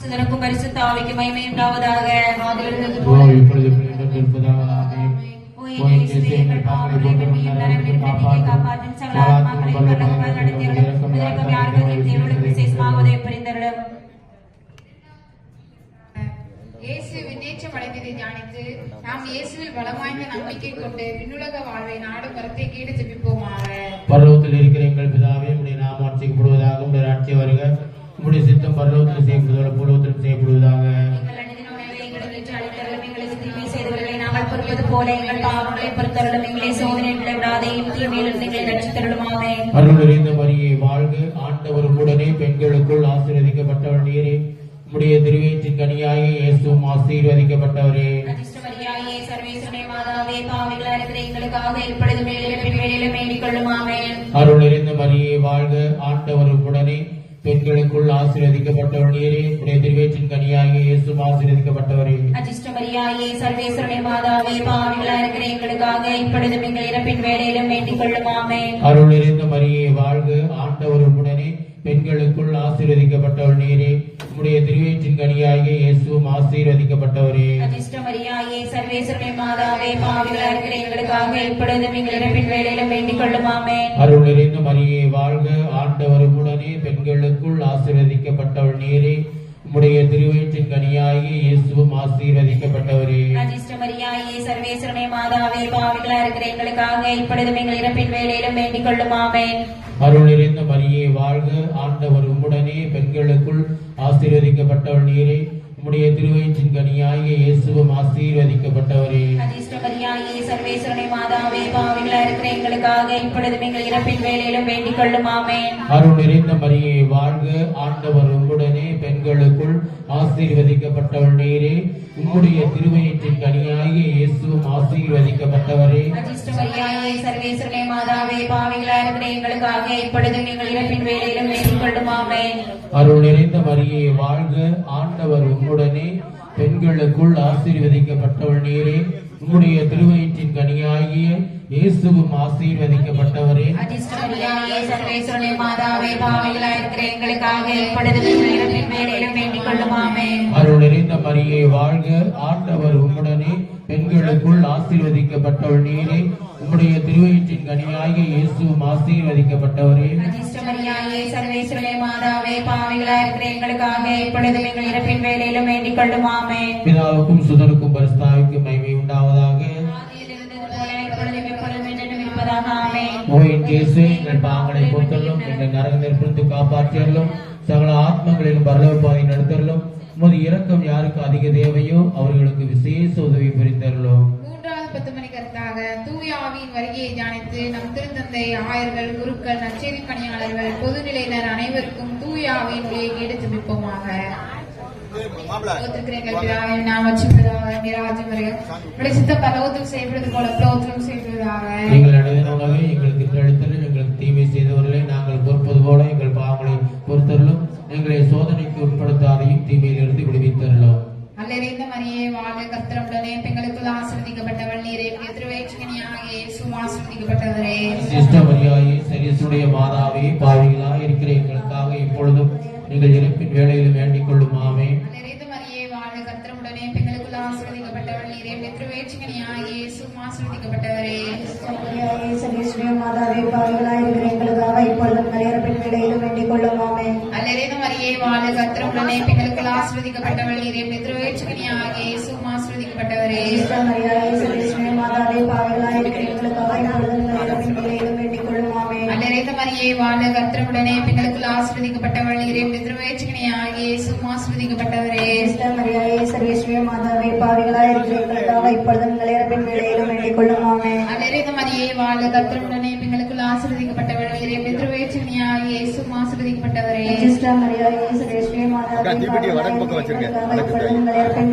சுதனுக்கும் பரிசுத்த ஆவிக்கு மகிமை உண்டாவதாக. காப்பாற்றும் சகல ஆத்மாக்களையும் நல்ல நடத்தியருளும் யாருக்கும் தேவனுக்கு விசேஷமாவதை பரிந்தருளும். இயேசு விண்ணேற்றம் அடைந்ததை தியானித்து நாம் இயேசுவில் பலமாய்ந்த நம்பிக்கை கொண்டு விண்ணுலக வாழ்வை நாடும் வரத்தை கேட்டு ஜெபிப்போமாக. பரலோகத்தில் இருக்கிற எங்கள் பிதாவே, உம்முடைய நாமம் அர்ச்சிக்கப்படுவதாக, உம்முடைய ராஜ்யம் வருக, உம்முடைய சித்தம் பரலோகத்தில் செய்யப்படுவதாக பூலோகத்திலும் செய்யப்படுவதாக. நாங்கள் பொறுப்பது போல எங்கள் பாவங்களை பொறுத்தருளும். எங்களை சோதனைகளை விடாதையும் தீமையிலிருந்து எங்களை ரட்சித்தருளும். ஆமென். அருள் நிறைந்த மரியே வாழ்க, ஆண்டவர் உடனே பெண்களுக்குள் ஆசீர்வதிக்கப்பட்டவர் நீரே. உம்முடைய திருவயிற்றின் கனியாகிய இயேசுவும் ஆசீர்வதிக்கப்பட்டவரே. அதிர்ஷ்டமரியாயே, சர்வேஸ்வரனே மாதாவே, பாவிகளாய் இருக்கிற எங்களுக்காக இப்பொழுதும் எங்கள் வேளையிலும் வேண்டிக் கொள்ளும். ஆமென். அருள் நிறைந்த மரியே வாழ்க, ஆண்டவர் உடனே பெண்களுக்குள் ஆசீர்வதிக்கப்பட்டவர் நீரே. உடைய திருவயிற்றின் கனியாகிய இயேசுவும் ஆசீர்வதிக்கப்பட்டவரே. அதிர்ஷ்டமரியாயே, சர்வேஸ்வரனே மாதாவே, பாவிகளாய் இருக்கிற எங்களுக்காக இப்பொழுதும் எங்கள் இறப்பின் வேளையிலும் வேண்டிக் கொள்ளும். ஆமென். அருள் நிறைந்த மரியே வாழ்க, ஆண்டவர் உடனே பெண்களுக்குள் ஆசீர்வதிக்கப்பட்டவர் நீரே. உடைய திருவயிற்றின் கனியாகிய இயேசுவும் ஆசீர்வதிக்கப்பட்டவரே. அதிர்ஷ்டமரியாயே, சர்வேஸ்வரனே மாதாவே, பாவிகளாய் இருக்கிற எங்களுக்காக இப்பொழுதும் எங்கள் இறப்பின் வேளையிலும் வேண்டிக் கொள்ளும். ஆமென். அருள் நிறைந்த மரியே வாழ்க, ஆண்டவர் உடனே பெண்களுக்குள் ஆசீர்வதிக்கப்பட்டவர் நீரே. உம்முடைய திருவயிற்றின் கனியாகிய இயேசுவும் ஆசீர்வதிக்கப்பட்டவரே. அதிர்ஷ்டமரியாயே, சர்வேஸ்வரனே மாதாவே, பாவிகளாய் இருக்கிற எங்களுக்காக இப்பொழுதும் எங்கள் இறப்பின் வேளையிலும் வேண்டிக் கொள்ளும். ஆமென். அருள் நிறைந்த மரியே வாழ்க, ஆண்டவர் உம்முடனே பெண்களுக்குள் ஆசீர்வதிக்கப்பட்டவர் நீரே. உம்முடைய திருவயிற்றின் கனியாகிய இயேசுவும் ஆசீர்வதிக்கப்பட்டவரே. அதிர்ஷ்டமரியாயே, சர்வேஸ்வரனே மாதாவே, பாவிகளாய் இருக்கிற எங்களுக்காக இப்பொழுதும் எங்கள் இறப்பின் வேளையிலும் வேண்டிக் கொள்ளும். ஆமென். அருள் நிறைந்த மரியே வாழ்க, ஆண்டவர் உம்முடனே பெண்களுக்குள் ஆசீர்வதிக்கப்பட்டவர் நீரே. உம்முடைய திருவயிற்றின் கனியாகிய இயேசுவும் ஆசீர்வதிக்கப்பட்டவரே. அதிர்ஷ்டமரியாயே, சர்வேஸ்வரனே மாதாவே, பாவிகளாய் இருக்கிற எங்களுக்காக இப்பொழுதும் எங்கள் இறப்பின் வேளையிலும் வேண்டிக் கொள்ளும். ஆமென். அருள் நிறைந்த மரியே வாழ்க, ஆண்டவர் உம்முடனே பெண்களுக்குள் ஆசீர்வதிக்கப்பட்டவர் நீரே. உம்முடைய திருவயிற்றின் கனியாகிய இயேசுவும் ஆசீர்வதிக்கப்பட்டவரே. அதிர்ஷ்டமரியாயே, சர்வேஸ்வரனே மாதாவே, பாவிகளாய் இருக்கிற எங்களுக்காக இப்பொழுதும் எங்கள் இறப்பின் வேளையிலும் வேண்டிக் கொள்ளும். ஆமென். அருள் நிறைந்த மரியே வாழ்க, ஆண்டவர் உம்முடனே பெண்களுக்குள் ஆசீர்வதிக்கப்பட்டவர் நீரே. உம்முடைய திருவயிற்றின் கனியாகிய இயேசுவும் ஆசீர்வதிக்கப்பட்டவரே. அதிர்ஷ்டமரியாயே, சர்வேஸ்வரனே மாதாவே, பாவிகளாய் இருக்கிற எங்களுக்காக இப்பொழுதும் எங்கள் இறப்பின் வேளையிலும் வேண்டிக் கொள்ளும். ஆமென். பிதாவுக்கும் சுதனுக்கும் பரிசுத்தாவிக்கும் மகிமை உண்டாவதாக. எங்கள் பாவங்களை பொறுத்தலும், எங்கள் நரக நெருப்பிலிருந்து காப்பாற்றியலும், சகல ஆத்மங்களிலும் பரலோக பாதை நடத்தலும். உமது இரக்கம் யாருக்கு அதிக தேவையோ அவர்களுக்கு விசேஷ உதவி புரிந்தருளும். மூன்றாவது 10 மணி கருத்தாக தூய ஆவியின் வருகையை தியானித்து நம் திருத்தந்தை, ஆயர்கள், குருக்கள், நற்செய்தி பணியாளர்கள், பொதுநிலையினர் அனைவருக்கும் தூய ஆவியின் ஒளியை கேட்டு ஜெபிப்போமாக. எங்களுக்கு தீமை செய்தவர்களை நாங்கள் பொறுப்பது போல எங்கள் பாவங்களை பொறுத்தருளும். எங்களை சோதனைக்கு உட்படுத்தாதையும் தீமையிலிருந்து விடுவித்தருளும். அல்லறிந்த மரியே வாழ்க, கர்த்தருடனே பெண்களுக்குள் ஆசீர்வதிக்கப்பட்டவள் நீரே. திருவயிற்றின்கனியாகிய இயேசுவும் ஆசீர்வதிக்கப்பட்டவரே. சிஸ்டமரியாயே, சரீசுடைய மாதாவே, பாவிகளாய் இருக்கிற எங்களுக்காக இப்பொழுதும் நீங்கள் இறப்பின் வேளையிலும் வேண்டிக் கொள்ளும். ஆமென். அல்லறிந்த மரியே வாழ்க, கர்த்தருடனே பெண்களுக்குள் ஆசீர்வதிக்கப்பட்டவள் நீரே. திருவயிற்றின்கனியாகிய இயேசுவும் ஆசீர்வதிக்கப்பட்டவரே. சரீசுடைய மாதாவே, பாவிகளாய் இருக்கிற எங்களுக்காக இப்பொழுதும் இறப்பின் வேளையிலும் வேண்டிக் கொள்ளும். ஆமென். அல்லறிந்த மரியே வாழ்க, கர்த்தருடனே பெண்களுக்குள் ஆசீர்வதிக்கப்பட்டவள் நீரே. திருவயிற்றின்கனியாகிய இயேசுவும் ஆசீர்வதிக்கப்பட்டவரே. சரீசுடைய மாதாவே, பாவிகளாய் இருக்கிற எங்களுக்காக இப்பொழுதும் இறப்பின் வேளையிலும் வேண்டிக் கொள்ளும். ஆமென். அல்லறிந்த மரியே வாழ்க, கர்த்தருடனே பெண்களுக்குள் ஆசீர்வதிக்கப்பட்டவள் நீரே. திருவயிற்றின்கனியாகிய இயேசுவும் ஆசீர்வதிக்கப்பட்டவரே. சரீசுடைய மாதாவே, பாவிகளாய் இருக்கிற எங்களுக்காக இப்பொழுதும் இறப்பின் வேளையிலும் வேண்டிக் கொள்ளும். ஆமென். அல்லறிந்த மரியே வாழ்க, கர்த்தருடனே பெண்களுக்குள் ஆசீர்வதிக்கப்பட்டவள் நீரே. திருவயிற்றின்கனியாகிய இயேசுவும் ஆசீர்வதிக்கப்பட்டவரே. சரீசுடைய மாதாவே,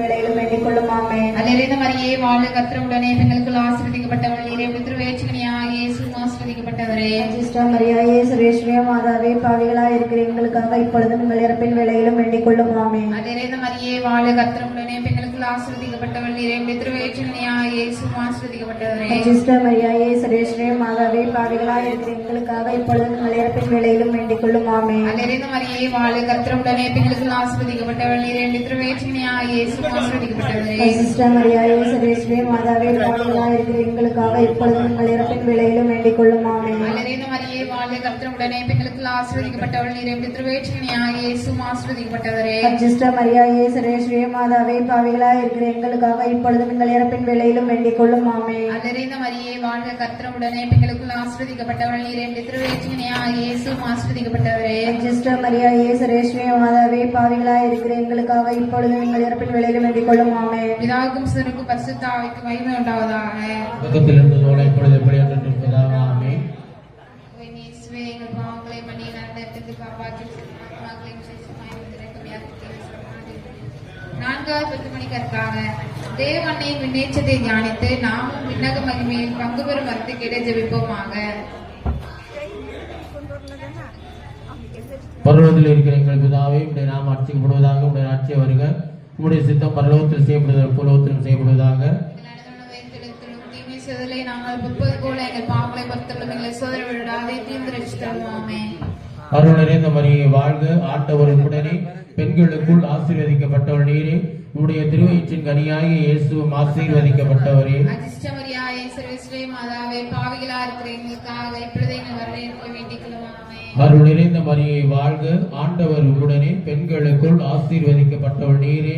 வேளையிலும் வேண்டிக் கொள்ளும். ஆமென். அல்லறிந்த மரியே வாழ்க, கர்த்தருடனே பெண்களுக்குள் ஆசீர்வதிக்கப்பட்டவள் நீரே. திருவயிற்றின்கனியாகிய இயேசுவும் ஆசீர்வதிக்கப்பட்டவரே. சரீசுடைய மாதாவே, பாவிகளாய் இருக்கிற எங்களுக்காக இப்பொழுதும் இறப்பின் வேளையிலும் வேண்டிக் கொள்ளும். ஆமென். அல்லறிந்த மரியே வாழ்க, கர்த்தருடனே பெண்களுக்குள் ஆசீர்வதிக்கப்பட்டவள் நீரே. திருவயிற்றின்கனியாகிய இயேசுவும் ஆசீர்வதிக்கப்பட்டவரே. சரீசுடைய மாதாவே, பாவிகளாய் இருக்கிற எங்களுக்காக இப்பொழுதும் எங்கள் இறப்பின் வேளையிலும் வேண்டிக் கொள்ளும் ஆமென். அல்லேலூயா மரியே வாழ்க கர்த்தருடனே பெண்களுக்குள் ஆசீர்வதிக்கப்பட்டவள் நீர் என்று திருவேற்றினியாகிய இயேசு ஆசீர்வதிக்கப்பட்டவரே. பரிசுத்த மரியாயே சர்வேஸ்வரே மாதாவே பாவிகளாய் இருக்கிற எங்களுக்காக இப்பொழுதும் எங்கள் இறப்பின் வேளையிலும் வேண்டிக் கொள்ளும் ஆமென். அல்லேலூயா மரியே வாழ்க கர்த்தருடனே பெண்களுக்குள் ஆசீர்வதிக்கப்பட்டவள் நீர் என்று திருவேற்றினியாகிய இயேசு ஆசீர்வதிக்கப்பட்டவரே. பரிசுத்த மரியாயே சர்வேஸ்வரே மாதாவே பாவிகளாய் இருக்கிற எங்களுக்காக இப்பொழுதும் எங்கள் இறப்பின் வேளையிலும் வேண்டிக் கொள்ளும் ஆமென். அல்லேலூயா மரியே வாழ்க கர்த்தருடனே பெண்களுக்குள் ஆசீர்வதிக்கப்பட்டவள் நீர் என்று திருவேற்றினியாகிய இயேசு ஆசீர்வதிக்கப்பட்டவரே. பரிசுத்த மரியாயே சர்வேஸ்வரே மாதாவே பாவிகளாய் இருக்கிற எங்களுக்காக இப்பொழுதும் எங்கள் இறப்பின் வேளையிலும் வேண்டிக் கொள்ளும் ஆமென். பிதாவுக்கும் சுதனுக்கும் பரிசுத்த ஆவிக்கும் மகிமை உண்டாவதாக. பக்கத்திலிருந்து நோலை இப்பொழுது எப்படி என்று நிற்பதாக ஆமென். இயேசுவே எங்கள் பாவங்களை மன்னியும் நரகத்திலிருந்து காப்பாற்றும் ஆத்மாக்களையும் விசேஷமாய் உமது இரக்கம் யாருக்கு 4வது 10 மணிக்கற்காக தேவ அன்னையின் விண்ணேற்றத்தை தியானித்து நாமும் விண்ணக மகிமையில் பங்கு பெறும் வரத்தை கேட்டு ஜெபிப்போமாக. பரலோகத்தில் இருக்கிற எங்கள் பிதாவே, உடைய நாமம் அர்ச்சிக்கப்படுவதாக, உடைய ஆட்சி வருக, உடைய சித்தம் பரலோகத்தில் செய்யப்படுவதாக பூலோகத்திலும் செய்யப்படுவதாக. தீமை செய்தலை நாங்கள் புற்பது போல எங்கள் பாவங்களை பொறுத்தவரை எங்களை சோதனை விடாதே தீர்ந்து ரட்சித்தருவோமே. அருள் நிறைந்த மரியே வாழ்க, ஆண்டவர் உடனே பெண்களுக்குள் ஆசீர்வதிக்கப்பட்டவள் நீரே, உடைய திருவயிற்றின் கனியாகிய இயேசுவும் ஆசீர்வதிக்கப்பட்டவரே. அதிர்ஷ்டமரியாயே சர்வேஸ்வரே மாதாவே பாவிகளா இருக்கிற எங்களுக்காக இப்பொழுதே எங்கள் வரவேற்பை வேண்டிக் கொள்ளுவாமே. அருள் நிறைந்த மரியே வாழ்க, ஆண்டவர் உடனே பெண்களுக்குள் ஆசீர்வதிக்கப்பட்டவள் நீரே,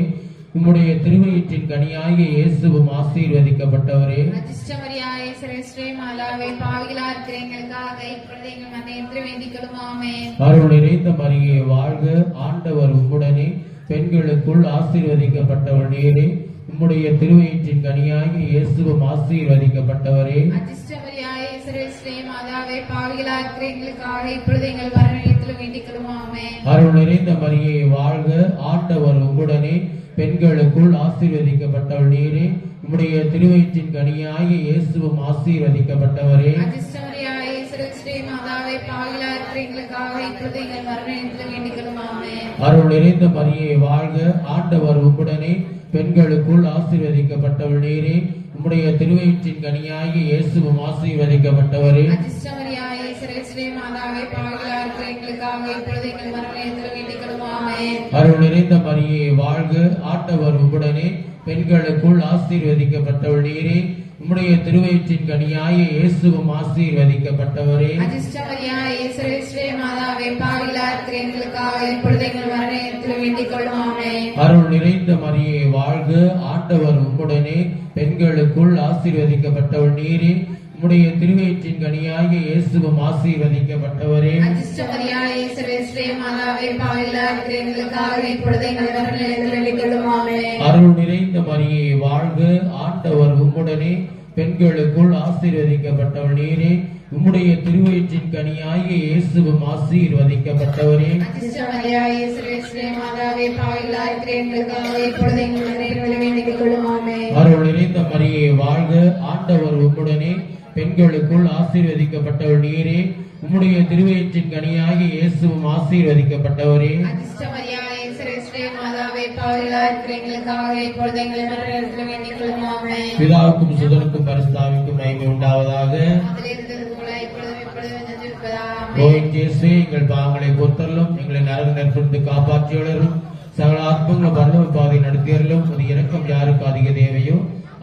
உம்முடைய திருவயிற்றின் கனியாகிய இயேசுவும் ஆசீர்வதிக்கப்பட்டவரே. அதிர்ஷ்டமரியாயே சர்வேஸ்வரே மாதாவே பாவிகளா இருக்கிற எங்களுக்காக இப்பொழுது எங்கள் வரவேற்பை வேண்டிக் கொள்ளுவாமே. அருள் நிறைந்த மரியே வாழ்க, ஆண்டவர் உம்முடனே பெண்களுக்குள் ஆசீர்வதிக்கப்பட்டவள் நீரே, உம்முடைய திருவயிற்றின் கனியாகிய இயேசுவும் ஆசீர்வதிக்கப்பட்டவரே. அதிர்ஷ்டமரியாயே சர்வேஸ்வரே மாதாவே பாவிகளா இருக்கிற எங்களுக்காக இப்பொழுது எங்கள் வரவேற்பை வேண்டிக் கொள்ளுவாமே. அருள் நிறைந்த மரியே வாழ்க, ஆண்டவர் உம்முடனே பெண்களுக்குள் ஆசீர்வதிக்கப்பட்டவள் நீரே, உம்முடைய திருவயிற்றின் கனியாகிய இயேசுவும் ஆசீர்வதிக்கப்பட்டவரே. அதிர்ஷ்டமரியாயே சர்வேஸ்வரே மாதாவே பாவிகளா இருக்கிற எங்களுக்காக இப்பொழுது எங்கள் வரவேற்பை வேண்டிக் கொள்ளுவாமே. அருள் நிறைந்த மரியே வாழ்க, ஆண்டவர் உம்முடனே பெண்களுக்குள் ஆசீர்வதிக்கப்பட்டவள் நீரே, உம்முடைய திருவயிற்றின் கனியாகிய இயேசுவும் ஆசீர்வதிக்கப்பட்டவரே. அதிர்ஷ்டமரியாயே சர்வேஸ்வரே மாதாவே பாவிகளா இருக்கிற எங்களுக்காக இப்பொழுது எங்கள் வரவேற்பை வேண்டிக் கொள்ளுவாமே. அருள் நிறைந்த மரியே வாழ்க, ஆண்டவர் உம்முடனே பெண்களுக்குள் ஆசீர்வதிக்கப்பட்டவள் நீரே, உம்முடைய திருவயிற்றின் கனியாகிய இயேசுவும் ஆசீர்வதிக்கப்பட்டவரே. அதிர்ஷ்டமரியாயே சர்வேஸ்வரே மாதாவே பாவிகளா இருக்கிற எங்களுக்காக இப்பொழுது எங்கள் வரவேற்பை வேண்டிக் கொள்ளுவாமே. அருள் நிறைந்த மரியே வாழ்க, ஆண்டவர் உம்முடனே பெண்களுக்குள் ஆசீர்வதிக்கப்பட்டவள் நீரே, உம்முடைய திருவயிற்றின் கனியாகிய இயேசுவும் ஆசீர்வதிக்கப்பட்டவரே. அதிர்ஷ்டமரியாயே சர்வேஸ்வரே மாதாவே பாவிகளா இருக்கிற எங்களுக்காக இப்பொழுது எங்கள் வரவேற்பை வேண்டிக் கொள்ளுவாமே. அருள் நிறைந்த மரியே வாழ்க, ஆண்டவர் உம்முடனே பெண்களுக்குள் ஆசீர்வதிக்கப்பட்டவள் நீரே, உம்முடைய திருவயிற்றின் கனியாகிய இயேசுவும் ஆசீர்வதிக்கப்பட்டவரே. அதிர்ஷ்டமரியாயே சர்வேஸ்வரே மாதாவே பாவிகளா இருக்கிற எங்களுக்காக இப்பொழுது எங்கள் வரவேற்பை வேண்டிக் கொள்ளுவாமே. அருள் நிறைந்த மரியே வாழ்க, ஆண்டவர் உம்முடனே பெண்களுக்குள் ஆசீர்வதிக்கப்பட்டவள் நீரே, உம்முடைய திருவயிற்றின் கனியாகிய இயேசுவும் ஆசீர்வதிக்கப்பட்டவரே. அதிர்ஷ்டமரியாயே சர்வேஸ்வரே மாதாவே பாவிகளா இருக்கிற எங்களுக்காக இப்பொழுது எங்கள் வரவேற்பை வேண்டிக் கொள்ளுவாமே. பிதாவுக்கும் சுதனுக்கும் பரிசுத்தாவிக்கும் மகிமை உண்டாவதாக. அதிலிருந்தது போல இப்பொழுதும் எப்பொழுதும் நினைத்திருப்பதாக. கோயில் இயேசுவே, எங்கள் பாவங்களை பொறுத்தருளும், எங்களை நரக நெருப்பிலிருந்து காப்பாற்றியுள்ளரும், சகல ஆத்மங்களும் பரலோக பாதை நடத்தியருளும். உமது இரக்கம் யாருக்கு அதிக தேவையோ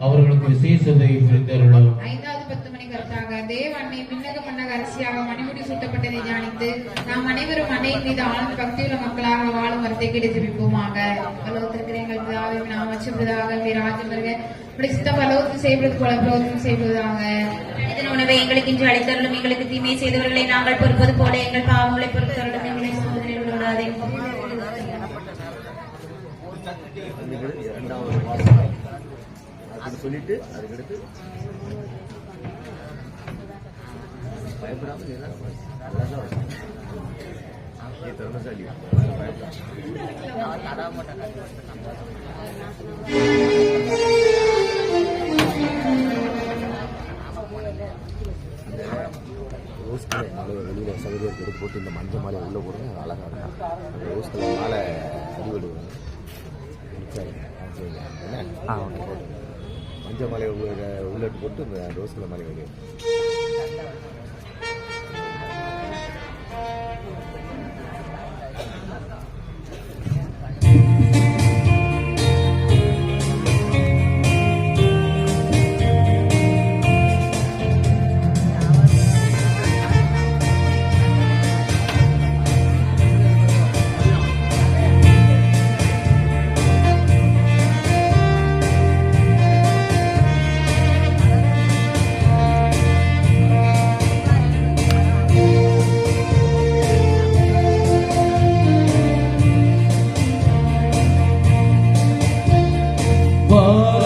அவர்களுக்கு விசேஷ உதவி புரிந்தருளும். 5வது 10 மணி கருத்தாக தேவ அன்னை விண்ணக மன்னக அரசியாக மணிமுடி சூட்டப்பட்டதை தியானித்து நாம் அனைவரும் அன்னையின் மீது ஆழ்ந்த பக்தியுள்ள மக்களாக வாழும் வரத்தை கேட்டு ஜெபிப்போமாக. பரலோகத்திற்கு எங்கள் பிதாவே, நாம் வச்சுவதாக ராஜ்யம் வருக, உம்முடைய சித்தம் பரலோகத்தில் செய்வது போல பிரயோஜனம் செய்வதாக. இதன் உணவை எங்களுக்கு இன்று அளித்தருளும், எங்களுக்கு தீமை செய்தவர்களை நாங்கள் பொறுப்பது போல எங்கள் பாவங்களை பொறுத்தருளும், எங்களை சோதனையில் விடாதே. அது சொல்லிட்டு அதுக்கடுத்து பயப்படாம திறமைசாலி ரோஸ் கலர் மாலை வெளியில் சகதியாக எடுத்து போட்டு இந்த மஞ்சள் மாலை உள்ளே போடுங்க, அழகாக இருக்கும். அந்த ரோஸ் கலர் மாலை அடிவிடுவாங்க. என்ன மஞ்சள் மாலை உள்ளே போட்டு இந்த ரோஸ் கலர் மாலை வெளியே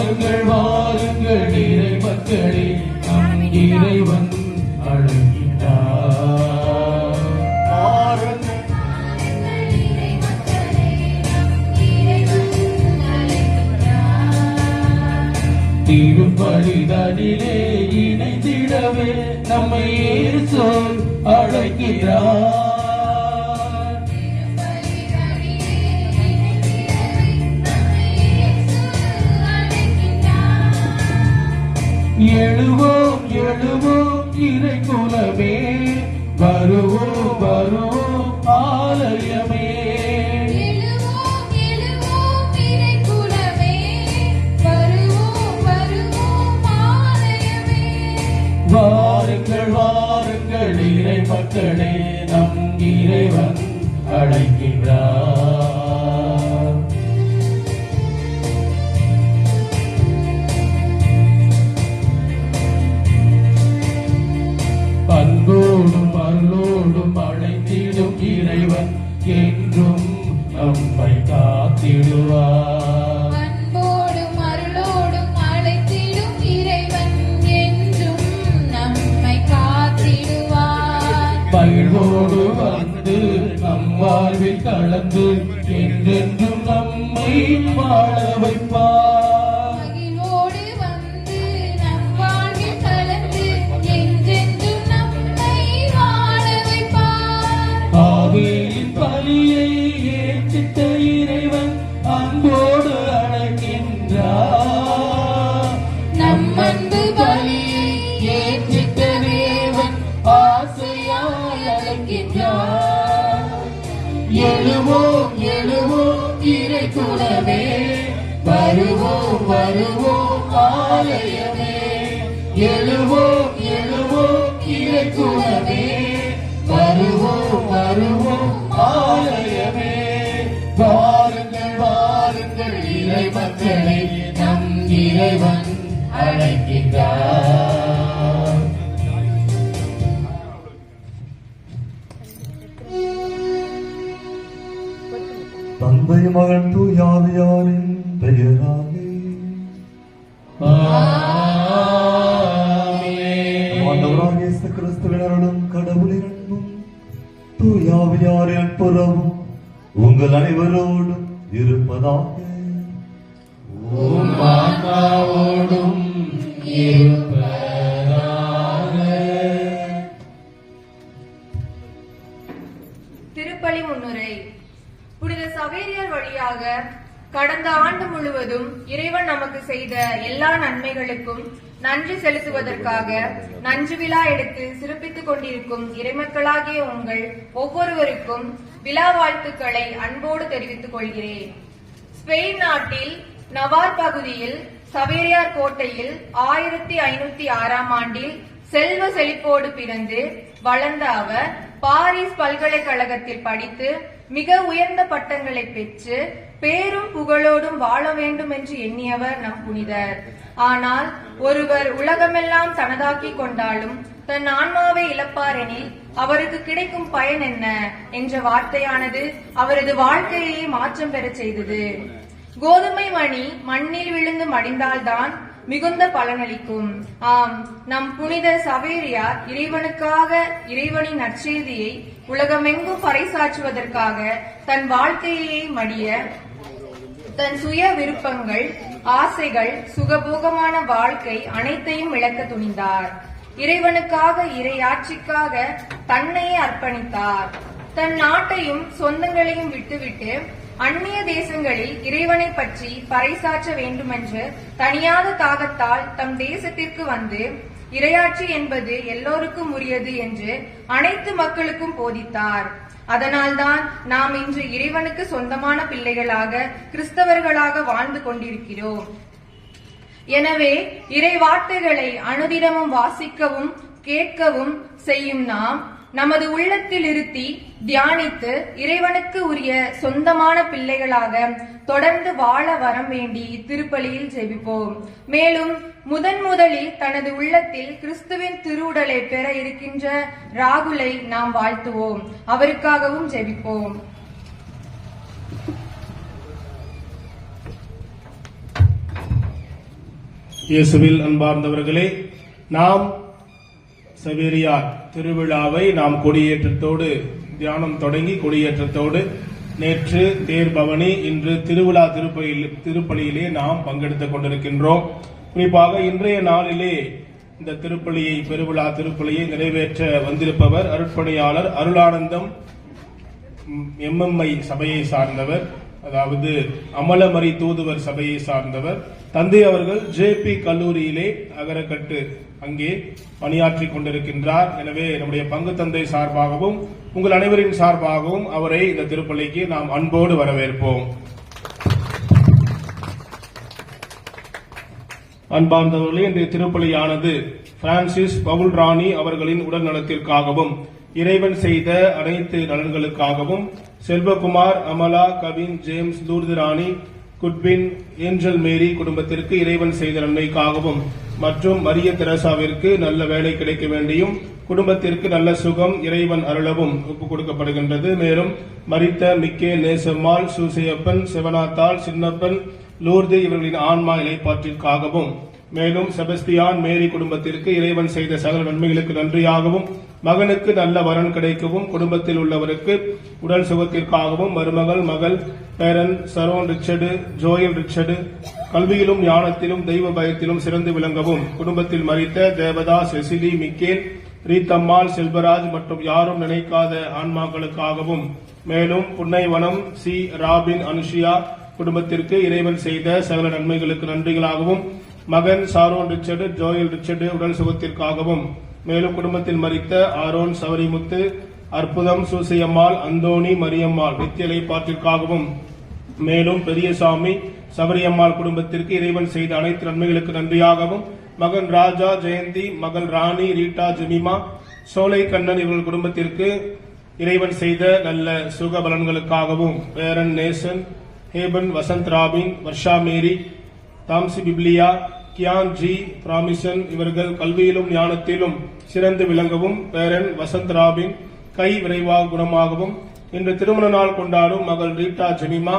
வாருங்கள் வாருங்கள் இறை மக்களே, நம் இறைவன் அழைக்கின்றார். திருப்பலிதனிலே இணைந்திடவே நம்மை இயேசு அழைக்கிறார். எழுவோம் எழுவோம் இறை குலமே, வருவோம் வருவோம் ஆலயமே. வாருங்கள் வாருங்கள் இறை மக்களே, நம் இறைவன் அழைக்கின்றார். அன்போடும் அருளோடும் அழைத்திடும் இறைவன் என்றும் நம்மை காத்திடுவார். மகிழ்வோடு வந்து நம் வாழ்வில் கலந்து என்றென்றும் நம்மை வாழ வைப்பார். ஆவியின் பலியை ஏற்றிட்ட இறைவன் அன்போடு அழைக்கின்றார். நம் அன்பு பலியை ஏற்றிட்ட தேவன் ஆசையாய் அழைக்கின்றார். எழுவோம் எழுவோம் இறை குலமே, வருவோம் வருவோம் ஆலயமே. எழுவோம் எழுவோம் இறை குலமே, வருவோம் வருவோம் ஆலயமே. வாருங்கள் வாருங்கள் இறை மக்களே, நம் இறைவன் அழைக்கின்றார். தந்தை மகன் தூயாவியாரின் பெயராலே ஆண்டவராகிய இயேசு கிறிஸ்துவின் அருளும் கடவுளின் அன்பும் தூயாவியாரின் புறவும் உங்கள் அனைவரோடும் இருப்பதாக. உம் ஆன்மாவோடும் இருப்பதாக. திருப்பலி முன்னுரை. புனித சவேரியார் வழியாக கடந்த ஆண்டு முழுவதும் இறைவன் நமக்கு செய்த எல்லா நன்மைகளுக்கும் நன்றி செலுத்துவதற்காக நன்றி விழா எடுத்து சிறப்பித்துக் கொண்டிருக்கும் இறைமக்களாகிய உங்கள் ஒவ்வொருவருக்கும் விழா வாழ்த்துக்களை அன்போடு தெரிவித்துக் கொள்கிறேன். ஸ்பெயின் நாட்டில் நவார் பகுதியில் சவேரியார் கோட்டையில் 1506ஆம் ஆண்டில் செல்வ செழிப்போடு பிறந்து வளர்ந்த அவர் பாரிஸ் பல்கலைக்கழகத்தில் படித்து மிக உயர்ந்த பட்டங்களை பெற்று பேரும் புகழோடும் வாழ வேண்டும் என்று எண்ணியவர் நம் புனிதர். ஆனால் ஒருவர் உலகமெல்லாம் தனதாக்கிக் கொண்டாலும் தன் ஆன்மாவை இழப்பார் எனில் அவருக்கு கிடைக்கும் பயன் என்ன என்ற வார்த்தையானது அவரது வாழ்க்கையை மாற்றம் பெறச் செய்தது. கோதுமை மணி மண்ணில் விழுந்து மடிந்தால்தான் மிகுந்த பலனளிக்கும். ஆம், நம் புனித சவேரியார் இறைவனுக்காக இறைவனின் நற்செய்தியை உலகமெங்கும் பறைசாற்றுவதற்காக தன் வாழ்க்கையை மடிய தன் சுய விருப்பங்கள், ஆசைகள், சுகபோகமான வாழ்க்கை அனைத்தையும் இழக்க துணிந்தார். இறைவனுக்காக இறையாட்சிக்காக தன்னையே அர்ப்பணித்தார். தன் நாட்டையும் சொந்தங்களையும் விட்டுவிட்டு அந்நிய தேசங்களில் இறைவனை பற்றி பறைசாற்ற வேண்டுமென்று தனியாத தாகத்தால் தம் தேசத்திற்கு வந்து இறையாட்சி என்பது எல்லோருக்கும் உரியது என்று அனைத்து மக்களுக்கும் போதித்தார். அதனால்தான் நாம் இன்று இறைவனுக்கு சொந்தமான பிள்ளைகளாக கிறிஸ்தவர்களாக வாழ்ந்து கொண்டிருக்கிறோம். எனவே இறை வார்த்தைகளை அனுதினமும் வாசிக்கவும் கேட்கவும் செய்யும் நாம் நமது உள்ளத்தில் இருத்தி தியானித்து இறைவனுக்கு உரிய சொந்தமான பிள்ளைகளாக தொடர்ந்து வாழ வரம் வேண்டி இத்திருப்பலியில் ஜெபிப்போம். மேலும் முதலில் தனது உள்ளத்தில் கிறிஸ்துவின் திருவுடலை பெற இருக்கின்ற ராகுலை நாம் வாழ்த்துவோம். அவருக்காகவும் ஜெபிப்போம். இயேசுவில் அன்பார்ந்தவர்களே, நாம் சவேரியார் திருவிழாவை நாம் கொடியேற்றத்தோடு தியானம் தொடங்கி கொடியேற்றத்தோடு நேற்று தேர்பவனி, இன்று திருவிழா திருப்பலியிலே நாம் பங்கெடுத்துக் கொண்டிருக்கின்றோம். குறிப்பாக இன்றைய நாளிலே இந்த திருப்பலியை பெருவிழா திருப்பலியை நிறைவேற்ற வந்திருப்பவர் அருட்பணியாளர் அருளானந்தம் MMI சபையை சார்ந்தவர், அதாவது அமலமரி தூதுவர் சபையை சார்ந்தவர். தந்தை அவர்கள் JP கல்லூரியிலே அகரக்கட்டு அங்கே பணியாற்றிக் கொண்டிருக்கின்றார். எனவே நம்முடைய பங்கு தந்தை சார்பாகவும் உங்கள் அனைவரின் சார்பாகவும் அவரை இந்த திருப்பலிக்கு நாம் அன்போடு வரவேற்போம். அன்பார்ந்தவர்களே, இன்றைய திருப்பலியானது பிரான்சிஸ் பவுல் ராணி அவர்களின் உடல் நலத்திற்காகவும் இறைவன் செய்த அனைத்து நலன்களுக்காகவும் செல்வகுமார், அமலா, கவின், ஜேம்ஸ், லூர்து ராணி, குட்பின், ஏஞ்சல் மேரி குடும்பத்திற்கு இறைவன் செய்த நன்மைக்காகவும் மற்றும் மரிய தெரசாவிற்கு நல்ல வேலை கிடைக்க வேண்டியும் குடும்பத்திற்கு நல்ல சுகம் இறைவன் அருளவும் ஒப்புக் கொடுக்கப்படுகின்றது. மேலும் மரித்த மிக்கேல், நேசம்மாள், சூசையப்பன், சிவனாத்தாள், சின்னப்பன், லூர்து இவர்களின் ஆன்மா இலைப்பாற்றிற்காகவும் மேலும் செபஸ்தியான், மேரி குடும்பத்திற்கு இறைவன் செய்த சகல நன்மைகளுக்கு நன்றியாகவும் மகனுக்கு நல்ல வரன் கிடைக்கவும் குடும்பத்தில் உள்ளவருக்கு உடல் சுகத்திற்காகவும் மருமகள், மகள், பேரன் சரோன் ரிச்சர்டு, ஜோயல் ரிச்சர்டு கல்வியிலும் ஞானத்திலும் தெய்வ பயத்திலும் சிறந்து விளங்கவும் குடும்பத்தில் மரித்த தேவதா, செசிலி, மிக்கேல், ரீத்தம்மாள், செல்வராஜ் மற்றும் யாரும் நினைக்காத ஆன்மாக்களுக்காகவும் மேலும் புன்னைவனம் சி. ராபின், அனுஷியா குடும்பத்திற்கு இறைவன் செய்த சகல நன்மைகளுக்கு நன்றிகளாகவும் மகன் சாரோன் ரிச்சர்டு, ஜோயல் ரிச்சர்டு உடல் சுகத்திற்காகவும் மேலும் குடும்பத்தில் மரித்த ஆரோன், சவரிமுத்து, அற்புதம், சூசையம்மாள், அந்தோணி, மரியம்மாள் நித்தியலை பாட்டிற்காகவும் மேலும் பெரியசாமி, சபரியம்மாள் குடும்பத்திற்கு இறைவன் செய்த அனைத்து நன்மைகளுக்கு நன்றியாகவும் மகன் ராஜா, ஜெயந்தி, மகள் ராணி, ரீட்டா, ஜெமிமா, சோலை கண்ணன் இவர்கள் குடும்பத்திற்கு இறைவன் செய்த நல்ல சுக பலன்களுக்காகவும் பேரன் நேசன், ஹேபன், வசந்த் ராபின், வர்ஷா மேரி, தாம்சி பிப்லியா, கியான் ஜி, பிராமிசன் இவர்கள் கல்வியிலும் ஞானத்திலும் சிறந்து விளங்கவும் பேரன் வசந்த் ராபின் கை விரைவாக குணமாகவும் இன்று திருமண நாள் கொண்டாடும் மகள் ரீட்டா, ஜெமிமா,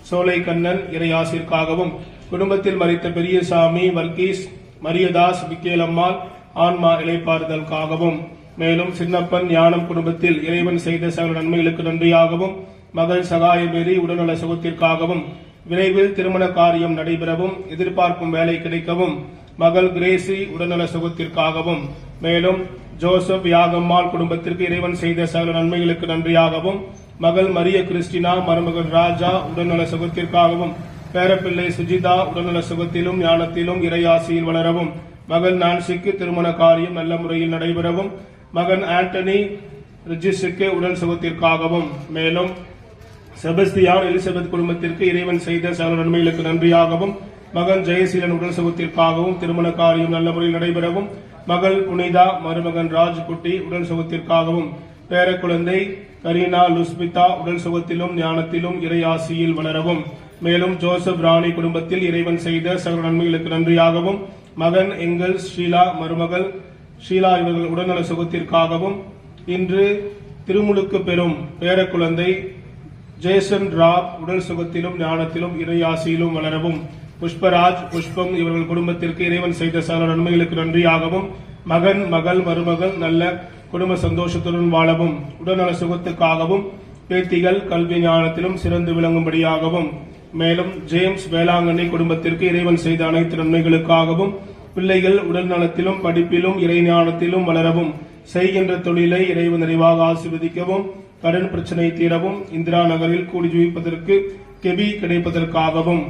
சோலை கண்ணன் இறையாசிற்காகவும் குடும்பத்தில் மரித்த பெரியசாமி, வர்கீஸ், மரியதாஸ், விக்கேலம்மாள் ஆன்மா இளைப்பாறுதலுக்காகவும் மேலும் சின்னப்பன், ஞானம் குடும்பத்தில் இறைவன் செய்த சகல நன்மைகளுக்கு நன்றியாகவும் மகள் சகாயமேரி உடல்நல சுகத்திற்காகவும் விரைவில் திருமண காரியம் நடைபெறவும் எதிர்பார்க்கும் வேலை கிடைக்கவும் மகள் கிரேசி உடல்நல சுகத்திற்காகவும் மேலும் ஜோசப், யாகம்மாள் குடும்பத்திற்கு இறைவன் செய்த சகல நன்மைகளுக்கு நன்றியாகவும் மகள் மரிய கிறிஸ்டினா, மருமகள் ராஜா உடல்நல சுகத்திற்காகவும் பேரப்பிள்ளை சுஜிதா உடல்நல சுகத்திலும் ஞானத்திலும் இறையாசியில் வளரவும் மகள் நான்சிக்கு திருமண காரியம் நல்ல முறையில் நடைபெறவும் மகன் ஆண்டனி ரிஜிஸுக்கு உடல் சுகத்திற்காகவும் மேலும் செபஸ்தியான், எலிசபெத் குடும்பத்திற்கு இறைவன் செய்த சகல நன்மைகளுக்கு நன்றியாகவும் மகன் ஜெயசீலன் உடல் சுகத்திற்காகவும் திருமண காரியம் நல்ல முறையில் நடைபெறவும் மகள் புனிதா, மருமகன் ராஜ்குட்டி உடல் சுகத்திற்காகவும் பேர குழந்தை கரீனா, லுஸ்பிதா உடல் சுகத்திலும் ஞானத்திலும் இறையாசியில் வளரவும் மேலும் ஜோசப் ராணி குடும்பத்தில் இறைவன் செய்த சகல நன்மைகளுக்கு நன்றியாகவும் மகன் எங்கல்ஸ், ஷீலா, மருமகள் ஷீலா இவர்கள் உடல்நல சுகத்திற்காகவும் இன்று திருமுழுக்கு பெறும் பேர குழந்தை ஜேசன் ராப் உடல் சுகத்திலும் ஞானத்திலும் இறையாசியிலும் வளரவும் புஷ்பராஜ், புஷ்பம் இவர்கள் குடும்பத்திற்கு இறைவன் செய்த சகல நன்மைகளுக்கு நன்றியாகவும் மகன், மகள், மருமகள் நல்ல குடும்ப சந்தோஷத்துடன் வாழவும் உடல்நல சுகத்துக்காகவும் பேத்திகள் கல்வி ஞானத்திலும் சிறந்து விளங்கும்படியாகவும் மேலும் ஜேம்ஸ், வேளாங்கண்ணி குடும்பத்திற்கு இறைவன் செய்த அனைத்து நன்மைகளுக்காகவும் பிள்ளைகள் உடல் நலத்திலும் படிப்பிலும் இறை ஞானத்திலும் வளரவும் செய்கின்ற தொழிலை இறைவன் நிறைவாக ஆசீர்வதிக்கவும் கடன் பிரச்சனை தீரவும் இந்திரா நகரில் கூடி ஜீவிப்பதற்கு கெபி கிடைப்பதற்காகவும்